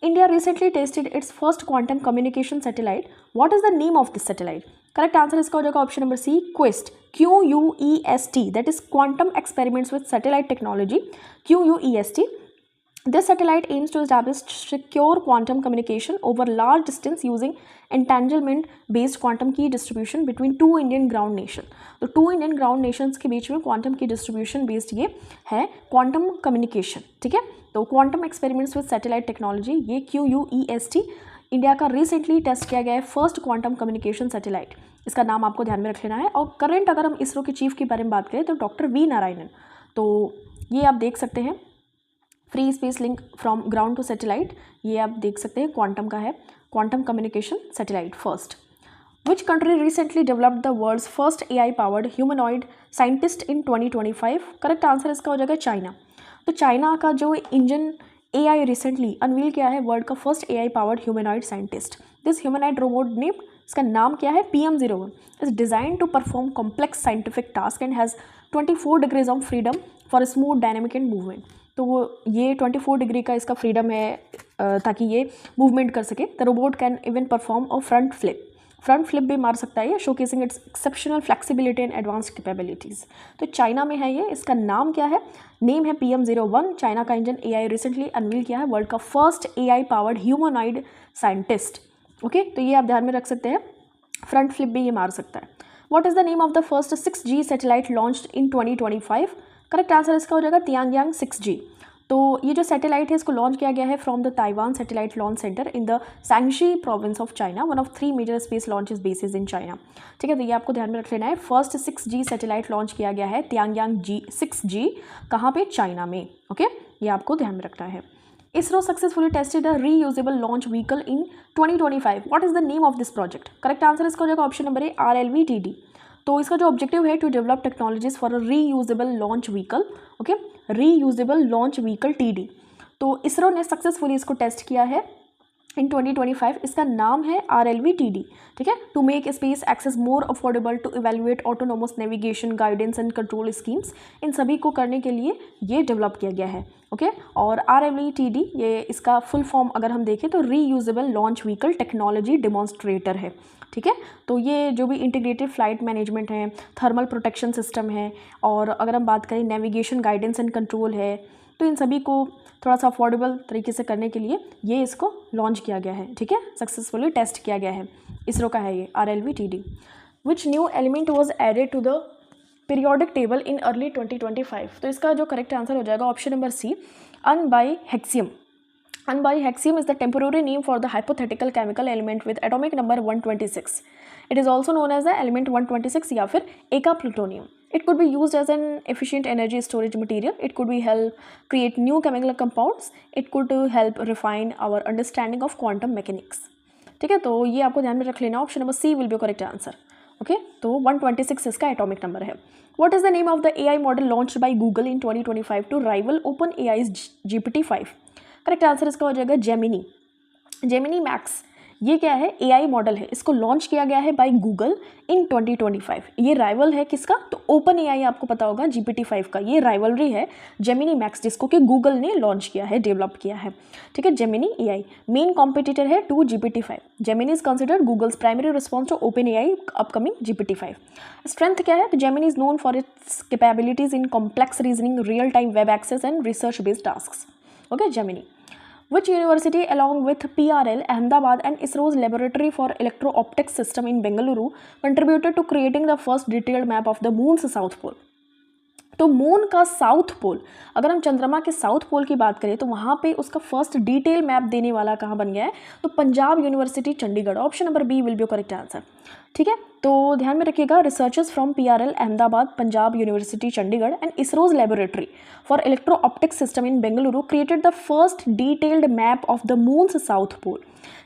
India recently tested its first quantum communication satellite. What is the name of this satellite? Correct answer इसका हो जाएगा option number C Quest, QUEST, that is quantum experiments with satellite technology, QUEST. This satellite aims to establish secure quantum communication over large distance using entanglement-based quantum key distribution between two Indian ground nations. तो two Indian ground nations के बीच में quantum key distribution based ये है quantum communication. ठीक है, तो quantum experiments with satellite technology ये QUEST India का रिसेंटली टेस्ट किया गया है फर्स्ट क्वांटम कम्युनिकेशन सैटेलाइट। इसका नाम आपको ध्यान में रख लेना है। और करंट अगर हम इसरो के चीफ के बारे में बात करें तो डॉक्टर वी नारायणन, तो ये आप देख सकते हैं free space link from ground to satellite, ये आप देख सकते हैं क्वांटम का है, quantum communication satellite first. Which country recently developed the world's first AI powered humanoid scientist in 2025? Correct answer इसका हो जाएगा चाइना। तो चाइना का जो इंजन AI रिसेंटली अनवील किया है वर्ल्ड का first AI powered humanoid scientist. This humanoid robot ने इसका नाम क्या है PM01 is design to perform complex scientific task and has 24 degrees of freedom for smooth dynamic and movement. तो वो ये 24 डिग्री का इसका फ्रीडम है ताकि ये मूवमेंट कर सके। The robot can even perform a front flip भी मार सकता है, showcasing it's exceptional flexibility and advanced capabilities. तो चाइना में है ये, इसका नाम क्या है? नेम है PM01। चाइना का इंजन AI रिसेंटली अनवील किया है वर्ल्ड का first AI powered humanoid scientist. Okay, तो ये आप ध्यान में रख सकते हैं, फ्रंट फ्लिप भी ये मार सकता है। What is the name of the first 6G satellite launched in 2025? Correct answer इसका हो जाएगा तियांगयांग 6G। तो ये जो सैटेलाइट है इसको लॉन्च किया गया है from the Taiwan satellite launch centre in the Shanxi province of China, one of 3 major space launches bases in China. ठीक है, तो ये आपको ध्यान में रख लेना है। फर्स्ट 6G सैटेलाइट लॉन्च किया गया है तियांगयांग 6G, कहाँ पे? चाइना में। ओके, ये आपको ध्यान में रखना है। ISRO successfully tested a reusable launch vehicle in 2025। What is the name of this project? Correct answer इसका हो जाएगा ऑप्शन नंबर ए RLV-TD। तो इसका जो ऑब्जेक्टिव है to develop technologies for a reusable launch vehicle. Okay, reusable launch vehicle TD। तो इसरो ने successfully इसको टेस्ट किया है इन 2025। इसका नाम है RLV-TD, ठीक है, to make space access more affordable, to evaluate autonomous navigation, guidance and control schemes. इन सभी को करने के लिए ये डेवलप किया गया है, ओके। और RLV-TD ये इसका फुल फॉर्म अगर हम देखें तो reusable launch vehicle technology demonstrator है, ठीक है। तो ये जो भी इंटीग्रेटेड फ्लाइट मैनेजमेंट है, थर्मल प्रोटेक्शन सिस्टम है, और अगर हम बात करें नेविगेशन, गाइडेंस एंड कंट्रोल है, तो इन सभी को थोड़ा सा अफोर्डेबल तरीके से करने के लिए ये इसको लॉन्च किया गया है, ठीक है, सक्सेसफुली टेस्ट किया गया है। इसरो का है ये RLV-TD। Which new element was added to the periodic table in early 2025। तो इसका जो करेक्ट आंसर हो जाएगा option number C, unbihexium. Unbihexium is the temporary name for the hypothetical chemical element with atomic number 126. It is also known as the element 126 या फिर एका plutonium. It could be used as an efficient energy storage material. It could be help create new chemical compounds. It could help refine our understanding of quantum mechanics. ठीक है, तो ये आपको ध्यान में रख लेना, option number C will be correct answer, okay. तो 126 इसका एटॉमिक नंबर है। What is the name of the AI model launched by Google in 2025 to rival OpenAI's GPT-5? Correct answer इसका हो जाएगा जेमिनी मैक्स। ये क्या है, AI मॉडल है, इसको लॉन्च किया गया है बाय गूगल इन 2025। ये राइवल है किसका, तो ओपन AI आपको पता होगा GPT-5 का, ये राइवलरी है जेमिनी मैक्स जिसको कि गूगल ने लॉन्च किया है, डेवलप किया है, ठीक है। जेमिनी AI मेन कॉम्पिटिटर है to GPT-5। Gemini is considered Google's primary response to open AI upcoming GPT-5। Strength क्या है, तो Gemini is known for its capabilities in complex reasoning, real time web access and research based tasks, okay. Gemini. Which university along with PRL, Ahmedabad and ISRO's Laboratory for Electro-Optics System in Bengaluru contributed to creating the first detailed map of the moon's south pole? तो moon का south pole, अगर हम चंद्रमा के south pole की बात करें तो वहाँ पे उसका फर्स्ट डिटेल मैप देने वाला कहाँ बन गया है, तो Punjab university Chandigarh. Option number B will be correct answer, ठीक है। तो ध्यान में रखिएगा, researchers from PRL Ahmedabad, Punjab university Chandigarh and ISRO's laboratory for electro optics system in Bengaluru created the first detailed map of the moon's south pole.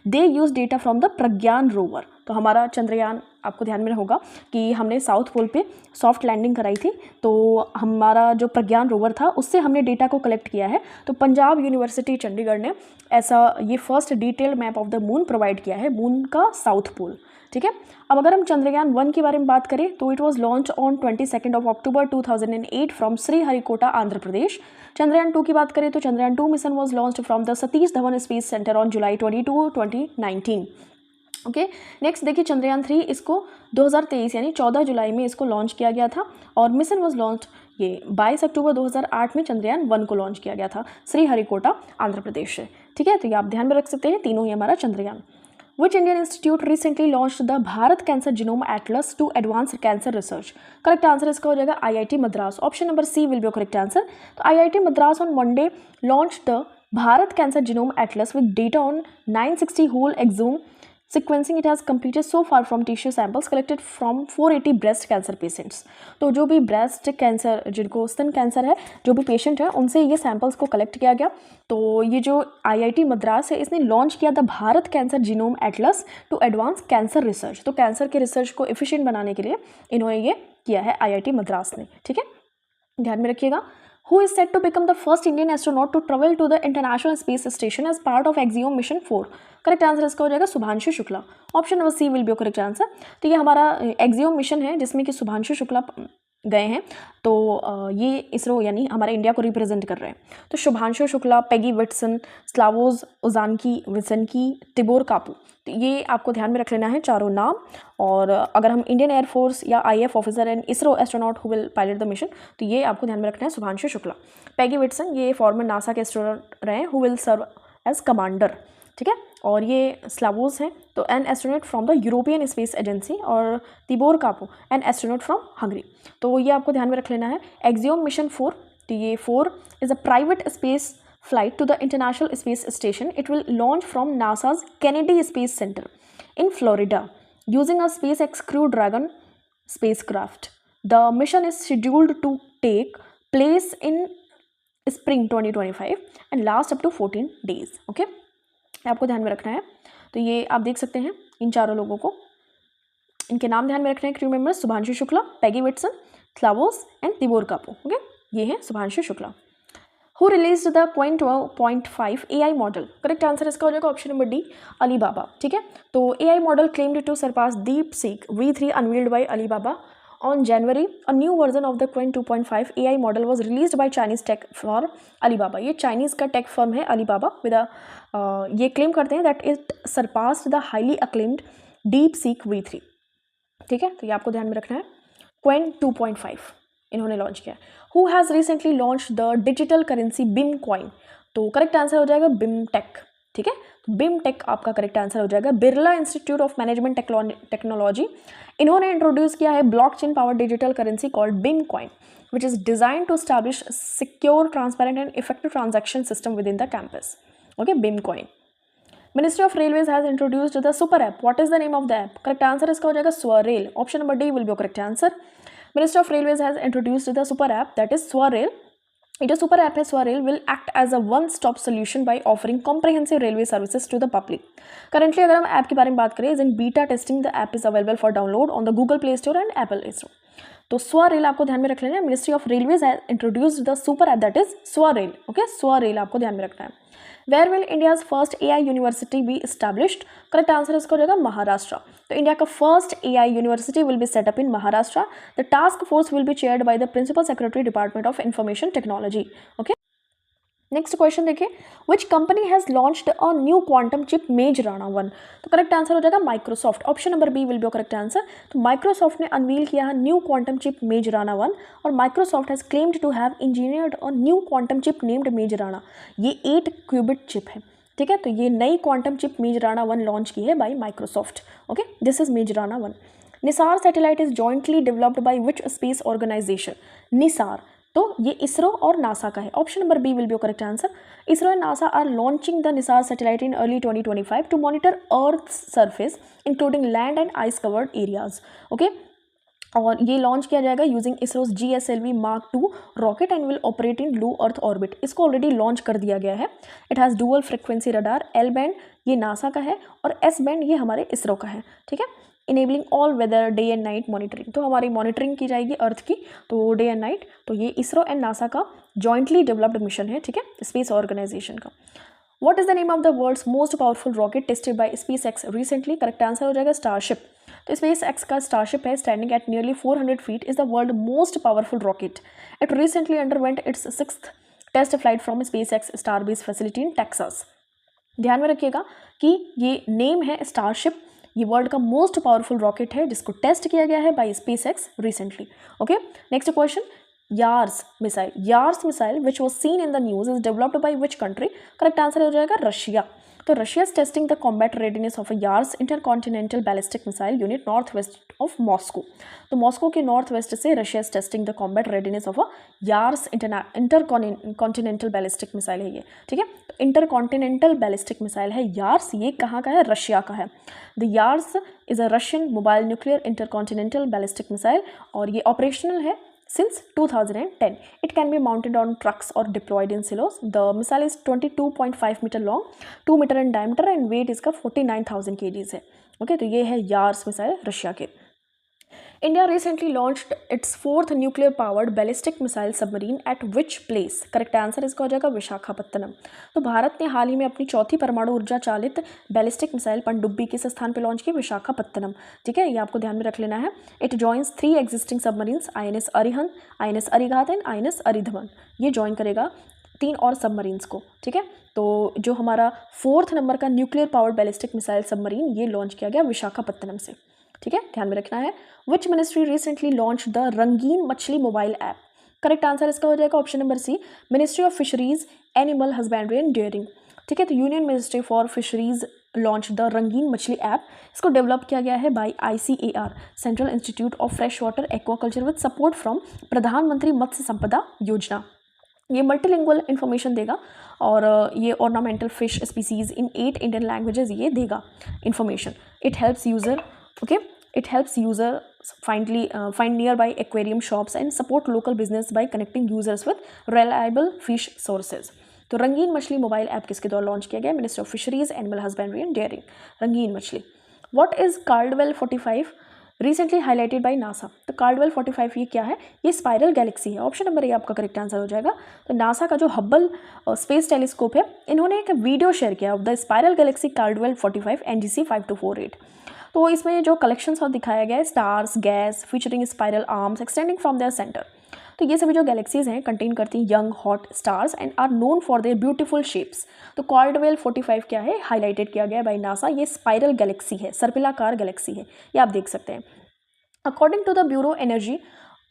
They use data from the Pragyan rover. तो हमारा चंद्रयान, आपको ध्यान में होगा कि हमने साउथ पोल पे सॉफ्ट लैंडिंग कराई थी, तो हमारा जो प्रज्ञान रोवर था उससे हमने डेटा को कलेक्ट किया है। तो पंजाब यूनिवर्सिटी चंडीगढ़ ने ऐसा ये first detailed map of the moon provide किया है, मून का साउथ पोल, ठीक है। अब अगर हम चंद्रयान 1 के बारे में बात करें तो it was launch on 22 October 2008 from Sriharikota, Andhra Pradesh. Chandrayaan 2 की बात करें तो Chandrayaan 2 mission was launched from the Satish Dhawan space centre on July 22, 2019, okay. Next देखिए चंद्रयान 3, इसको 2023 यानी 14 जुलाई में इसको लॉन्च किया गया था, और मिशन वाज लॉन्च ये 22 अक्टूबर 2008 में चंद्रयान 1 को लॉन्च किया गया था श्रीहरिकोटा, आंध्र प्रदेश से, ठीक है। तो ये आप ध्यान में रख सकते हैं, तीनों ही हमारा Chandrayaan. Which Indian institute recently launched the Bharat cancer genome atlas to advance cancer research? Correct answer इसका हो जाएगा IIT Madras. Option number C will be correct answer. तो IIT Madras on Monday launch the Bharat cancer genome atlas with data on 960 whole exome sequencing. It has completed so far from tissue samples collected from 480 breast cancer patients. तो जो भी breast cancer, जिनको स्तन cancer है, जो भी patient है, उनसे ये सैंपल्स को कलेक्ट किया गया। तो ये जो IIT मद्रास है, इसने लॉन्च किया था Bharat cancer genome atlas to advance cancer research. तो कैंसर के रिसर्च को एफिशिएंट बनाने के लिए इन्होंने ये किया है IIT मद्रास ने, ठीक है, ध्यान में रखिएगा। Who is said to become the first Indian astronaut to travel to the International Space Station as part of Axiom Mission 4? Correct answer इसका हो जाएगा Shubhanshu Shukla. Option number C will be correct answer. तो ये हमारा एक्सियोम मिशन है जिसमें कि शुभांशु शुक्ला गए हैं। तो ये इसरो यानी हमारे इंडिया को रिप्रेजेंट कर रहे हैं। तो Shubhanshu Shukla, Peggy Whitson, Slawosz Uznanski, Wisniewski, Tibor Kapu, तो ये आपको ध्यान में रख लेना है चारों नाम। और अगर हम इंडियन एयरफोर्स या IAF officer and ISRO astronaut who will pilot the mission, तो ये आपको ध्यान में रखना है शुभांशु शुक्ला। पेगी विट्सन ये फॉर्मर नासा के एस्ट्रोनॉट रहे हैं who will serve as commander, ठीक है। और ये स्लावोज हैं, तो an astronaut from the European space agency, और Tibor Kapu an astronaut from Hungary. तो ये आपको ध्यान में रख लेना है। एक्सियोम मिशन 4, तो ये 4 is a private space flight to the International Space Station. It will launch from NASA's Kennedy Space Center in Florida using a SpaceX Crew Dragon spacecraft. The mission is scheduled to take place in spring 2025 and last up to 14 days. Okay? आपको ध्यान में रखना है। तो ये आप देख सकते हैं इन चारों लोगों को, इनके नाम ध्यान में रखना है। Crew members Shubhanshu Shukla, Peggy Whitson, स्लावोस and Tibor कापू। ओके, ये है Shubhanshu Shukla. Who release the Qwen 2.5 AI model? Correct answer इसका हो जाएगा ऑप्शन नंबर डी, अलीबाबा। ठीक है, तो AI model claimed to surpass DeepSeek V3 unveiled by Alibaba on January. A new version of the Qwen 2.5 AI model was released by Chinese tech firm Alibaba. ये Chinese का take firm है Alibaba with ये claim करते हैं that it surpassed the highly acclaimed DeepSeek V3। ठीक है, तो ये आपको ध्यान में रखना है। Qwen 2.5 इन्होंने लॉन्च किया। Who has recently launch the digital currency BIM coin? तो करेक्ट आंसर हो जाएगा बिमटेक। ठीक है, बिमटेक आपका करेक्ट आंसर हो जाएगा। Birla institute of management technology इन्होंने इंट्रोड्यूस किया है blockchain power digital currency called BIM coin which is design to establish secure transparent and effective transaction system within the campus. Okay, BIM coin. Ministry of Railways has introduced the super app. What is the name of the app? Correct answer इसका हो जाएगा SwaRail. Option number D will be your correct answer. Ministry of Railways has introduced the super app that is SwaRail. ये जो super app है SwaRail will act as a one-stop solution by offering comprehensive railway services to the public. Currently अगर हम app के बारे में बात करें, is in beta testing. The app is available for download on the Google Play Store and Apple Play Store. तो SwaRail आपको ध्यान में रख लेना है। Ministry of railways has introduced the super app that is SwaRail। Okay, SwaRail आपको ध्यान में रखना है। Where will India's first AI university be established? Correct answer इसका हो जाएगा महाराष्ट्र। तो इंडिया का first AI university will be set up in Maharashtra. The task force will be chaired by the principal secretary department of information technology. Okay, next question देखिए, which company has launched a new quantum chip Majorana 1? तो correct answer हो जाएगा Microsoft. Option number B will be correct answer. तो Microsoft ने unveil किया है new quantum chip Majorana 1 और Microsoft has claimed to have engineered a new quantum chip named Majorana. ये 8 qubit chip है। ठीक है, तो ये नई क्वांटम चिप मेजराना 1 लॉन्च की है by Microsoft. Okay, this is मेजराना 1। NISAR satellite is jointly developed by which space organisation? NISAR, तो ये इसरो और नासा का है। Option number B will be your correct answer. ISRO and NASA are launching the NISAR satellite in early 2025 to monitor earth surface including land and ice covered areas. Okay, और ये launch किया जाएगा using ISRO's GSLV Mark 2 rocket and will operate in low earth orbit. इसको already launch कर दिया गया है। It has dual frequency radar. L band ये नासा का है और S बैंड ये हमारे इसरो का है। ठीक है, enabling all weather day and night monitoring. तो हमारी मॉनिटरिंग की जाएगी अर्थ की, तो डे एंड नाइट। तो ये इसरो एंड नासा का जॉइंटली डेवलप्ड मिशन है। ठीक है, स्पेस ऑर्गेनाइजेशन का। What is the name of the world's most powerful rocket tested by SpaceX recently? Correct answer हो जाएगा स्टारशिप। तो SpaceX का स्टारशिप है standing at nearly 400 feet is the world most powerful rocket. It recently underwent its 6th test flight from SpaceX Starbase facility in Texas. ध्यान में रखिएगा कि ये नेम है स्टारशिप। ये वर्ल्ड का मोस्ट पावरफुल रॉकेट है जिसको टेस्ट किया गया है by SpaceX recently. Okay, next question, Yars missile. Yars missile which was seen in the news is developed by which country? Correct answer हो जाएगा रशिया। तो Russia is testing the combat readiness of a Yars intercontinental ballistic missile unit north west of Moscow. तो Moscow के north west से Russia is testing the combat readiness of a Yars intercontinental ballistic missile है ये। ठीक है, तो intercontinental ballistic missile है Yars. ये कहाँ का है? रशिया का है। The Yars is a Russian mobile nuclear intercontinental ballistic missile और ये ऑपरेशनल है since 2010. It can be mounted on trucks or deployed in silos. The missile is 22.5 meter long, 2 meter in diameter and weight इसका 49,000 kgs है। Okay, तो ये है years missile Russia के। India recently launched it's 4th nuclear powered ballistic missile submarine eight which place? Correct answer इसका हो जाएगा विशाखापत्तनम। तो भारत ने हाल ही में अपनी 4थी परमाणु ऊर्जा चालित बैलिस्टिक मिसाइल पनडुब्बी किस स्थान पर लॉन्च की? विशाखापत्तनम। ठीक है, ये आपको ध्यान में रख लेना है। It joins 3 existing submarines INS Arihant, INS Arighat and INS Aridhaman. ये ज्वाइन करेगा 3 और सबमरीन्स को। ठीक है, तो जो हमारा 4th नंबर का nuclear powered ballistic missile submarine ये लॉन्च किया गया विशाखापत्तनम से। ठीक है, ध्यान में रखना है। Which ministry recently launch the Rangeen Machhli mobile app? Correct answer इसका हो जाएगा option number C, ministry of fisheries animal husbandry and dairying. ठीक है, तो union ministry for fisheries launch the Rangeen Machhli app. इसको डेवलप किया गया है by ICAR central institute of fresh water aquaculture with support from Pradhanmantri Matsya संपदा योजना। ये मल्टीलिंगुअल इन्फॉर्मेशन देगा और ये ornamental fish species in 8 Indian languages ये देगा information. It helps user it helps user find nearby aquarium shops and support local business by connecting users with reliable fish sources. तो रंगीन मछली मोबाइल ऐप किसके द्वारा launch किया गया? Ministry of fisheries animal husbandry and dairying. Rangeen Machhli. What is Caldwell 45 recently highlighted by NASA. तो Caldwell 45 ये क्या है? ये स्पाइरल गैलेक्सी है। ऑप्शन नंबर ए आपका करेक्ट आंसर हो जाएगा। तो नासा का जो हब्बल स्पेस टेलीस्कोप है, इन्होंने एक वीडियो शेयर किया of the spiral Galaxy Caudwell 45 NGC 5248। तो इसमें जो कलेक्शंस और दिखाया गया है stars, gas featuring spiral arms extending from their centre. तो ये सभी जो गैलेक्सीज हैं कंटेन करती हैं young hot stars and are known for their beautiful shapes. तो कार्डवेल 45 क्या है? हाईलाइटेड किया गया है बाय नासा। ये स्पाइरल गैलेक्सी है, सर्पिलाकार गैलेक्सी है, ये आप देख सकते हैं। According to the bureau energy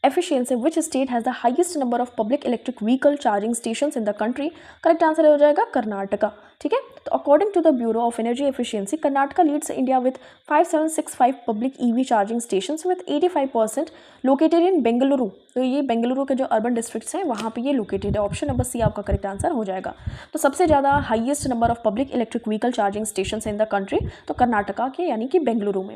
efficiency, which state has the highest number of public electric vehicle charging stations in the country? Correct answer हो जाएगा कर्नाटका। ठीक है, तो according to the bureau of energy efficiency, Karnataka leads India with 5765 public EV charging stations with 85% located in Bengaluru. तो ये बेंगलुरु के जो urban districts हैं वहाँ पे ये लोकेटेड है। ऑप्शन नंबर सी आपका करेक्ट आंसर हो जाएगा। तो सबसे ज़्यादा highest number of public electric vehicle charging stations in the country, तो कर्नाटका के यानी कि बेंगलुरु में।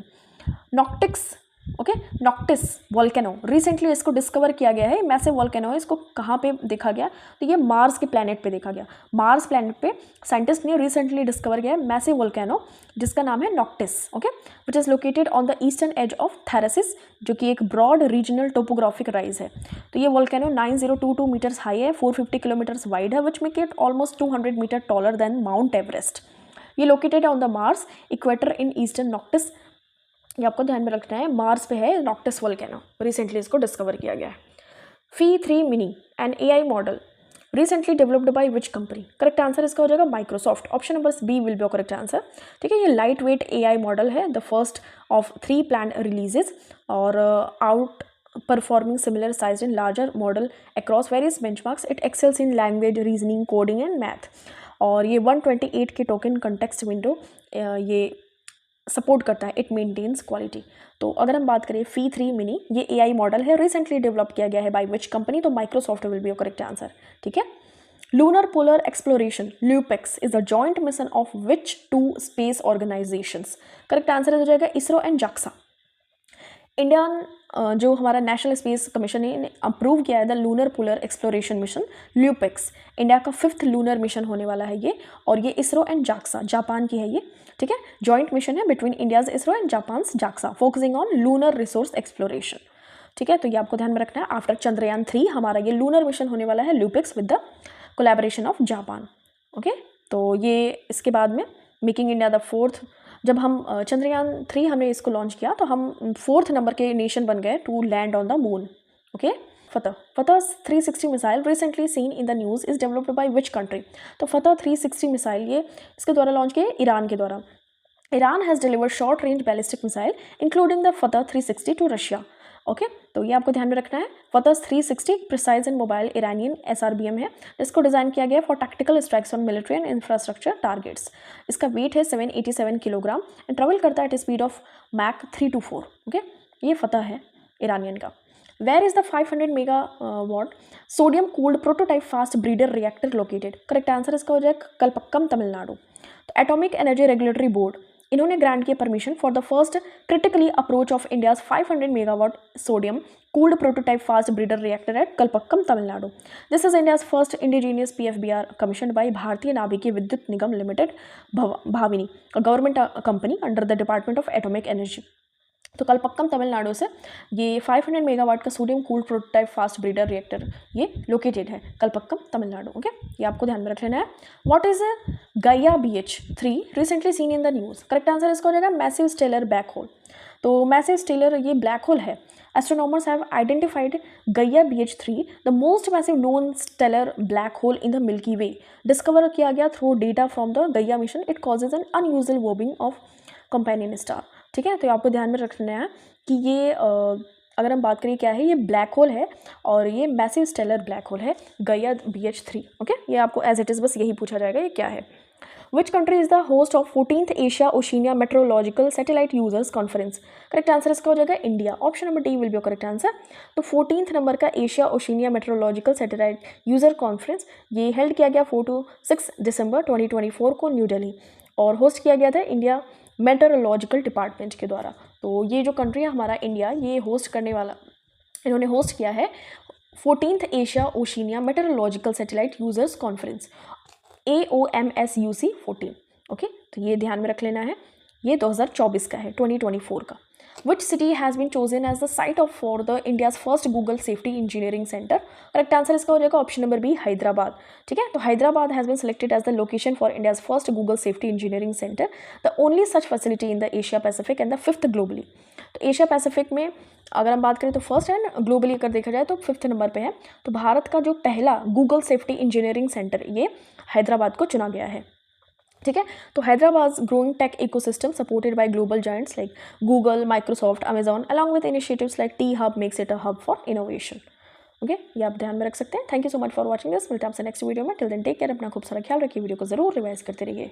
नॉक्टिक्स, ओके, नॉक्टिस वोल्केनो, रिसेंटली इसको डिस्कवर किया गया है। मैसिव वोल्केनो है, इसको कहाँ पे देखा गया? तो ये मार्स के प्लैनेट पे देखा गया। मार्स प्लैनेट पे साइंटिस्ट ने रिसेंटली डिस्कवर किया है मैसिव वोल्केनो, जिसका नाम है Noctis, okay, which is located on the eastern edge of Tharsis, जो कि एक ब्रॉड रीजनल टोपोग्राफिक राइज है। तो ये वोल्केनो 9022 मीटर्स हाई है, 450 किलोमीटर्स वाइड है, which make it almost 200 metre taller than Mount Everest. ये located on the Mars equator in eastern Noctis. ये आपको ध्यान में रखना है, मार्स पे है नॉक्टिस वोल्केनो, रिसेंटली इसको डिस्कवर किया गया है। Phi-3 mini an AI model recently developed by which company? Correct answer इसका हो जाएगा Microsoft. Option number B will be correct answer. ठीक है, ये लाइट वेट AI मॉडल है, the first of 3 plan releases और outperforming similar size and larger model across various benchmarks. It excels in language, reasoning, coding and math. और ये 128 K token context window ये support करता है। It maintains quality. तो अगर हम बात करें Phi-3 मिनी, ये AI मॉडल है, रिसेंटली डेवलप किया गया है बाय विच कंपनी? तो Microsoft will be your correct answer. ठीक है, lunar polar exploration LUPEX is a joint mission of which 2 space organisations? Correct answer हो जाएगा इसरो एंड JAXA। इंडियन जो हमारा नेशनल स्पेस कमीशन ने अप्रूव किया है the lunar polar exploration mission LUPEX। India का 5th लूनर मिशन होने वाला है ये, और ये इसरो एंड JAXA, जापान की है ये। ठीक है, जॉइंट मिशन है between India's ISRO and Japan's JAXA, focusing on lunar resource exploration. ठीक है, तो ये आपको ध्यान में रखना है। आफ्टर चंद्रयान 3 हमारा ये लूनर मिशन होने वाला है LUPEX with the collaboration of Japan. Okay, तो ये इसके बाद में मेकिंग इंडिया द 4th, जब हम चंद्रयान 3 हमने इसको लॉन्च किया तो हम 4th नंबर के नेशन बन गए to land on the moon. Okay, Fattah 360 missile recently seen in the news is developed by which country? तो फतह 360 मिसाइल ये इसके द्वारा लॉन्च किए ईरान के द्वारा। Iran has delivered short range ballistic missile including the फतह 360 to Russia. Okay, तो ये आपको ध्यान में रखना है। Fattah 360 precise and mobile Iranian SRBM है, जिसको डिज़ाइन किया गया for tactical strikes on military and infrastructure targets. इसका वेट है 787 किलोग्राम एंड ट्रेवल करता है at speed of Mach 324। Okay, ये फतह है ईरानियन का। Where is the 500 megawatt sodium cooled prototype fast breeder reactor located? Correct answer इसका हो जाएगा कलपक्कम, तमिलनाडु। तो एटॉमिक एनर्जी रेगुलेटरी बोर्ड इन्होंने ग्रांट किया permission for the first critically approach of India's 500 megawatt sodium cooled prototype fast breeder reactor at Kalpakkam, Tamil Nadu. This is India's first indigenous PFBR commission by Bharatiya Nabhikiya Vidyut Nigam limited, भाविनी, government company under the department of atomic energy. तो कलपक्कम तमिलनाडु से ये 500 megawatt का sodium cooled prototype fast breeder reactor ये located है Kalpakkam, Tamil Nadu. Okay, ये आपको ध्यान में रख लेना है। What is Gaia BH3 recently seen in the news? Correct answer इसका हो जाएगा मैसिव स्टेलर ब्लैक होल। तो मैसिव स्टेलर ये ब्लैक होल है। Astronomers have identified Gaia BH3 the most massive known stellar black hole in the milky Way. Discover किया गया through data from the Gaia mission. It causes an unusual wobbling of companion star. ठीक है, तो आपको ध्यान में रखना है कि ये अगर हम बात करें क्या है, ये ब्लैक होल है और ये मैसिव स्टेलर ब्लैक होल है गाइया BH3। ओके, ये आपको एज इट इज़ बस यही पूछा जाएगा ये क्या है। Which country is the host of 14th Asia Oceania meteorological satellite users conference? Correct answer इसका हो जाएगा India. Option number D will be correct answer. तो 14th नंबर का Asia Oceania meteorological satellite user conference ये held किया गया 4 to 6 दिसंबर 2024 को new Delhi, और होस्ट किया गया था इंडिया मेट्रोलॉजिकल डिपार्टमेंट के द्वारा। तो ये जो कंट्री है हमारा इंडिया, ये होस्ट करने वाला, इन्होंने होस्ट किया है 14th Asia Oceania meteorological satellite users conference, AOMSUC 14। Okay, तो ये ध्यान में रख लेना है, ये 2024 का है, 2024 का। Which city has been chosen as the site of for the India's first Google Safety Engineering Center? Correct answer इसका हो जाएगा ऑप्शन नंबर बी, हैदराबाद. ठीक है, तो Hyderabad has been selected as the location for India's first Google safety engineering centre, the only such facility in the Asia Pacific and the fifth globally. तो Asia Pacific में अगर हम बात करें तो फर्स्ट है, ग्लोबली अगर देखा जाए तो फिफ्थ नंबर पे है. तो भारत का जो पहला गूगल सेफ्टी इंजीनियरिंग सेंटर ये हैदराबाद को चुना गया है. ठीक है, तो Hyderabad growing tech ecosystem supported by global giants like Google, Microsoft, Amazon along with initiatives like T hub makes it a hub for innovation. Okay, ये आप ध्यान में रख सकते हैं. Thank you so much for watching this. मिलते हैं आपसे नेक्स्ट वीडियो में. टिल देन टेक केयर, अपना खूब सारा ख्याल रखिए. वीडियो को जरूर रिवाइज करते रहिए.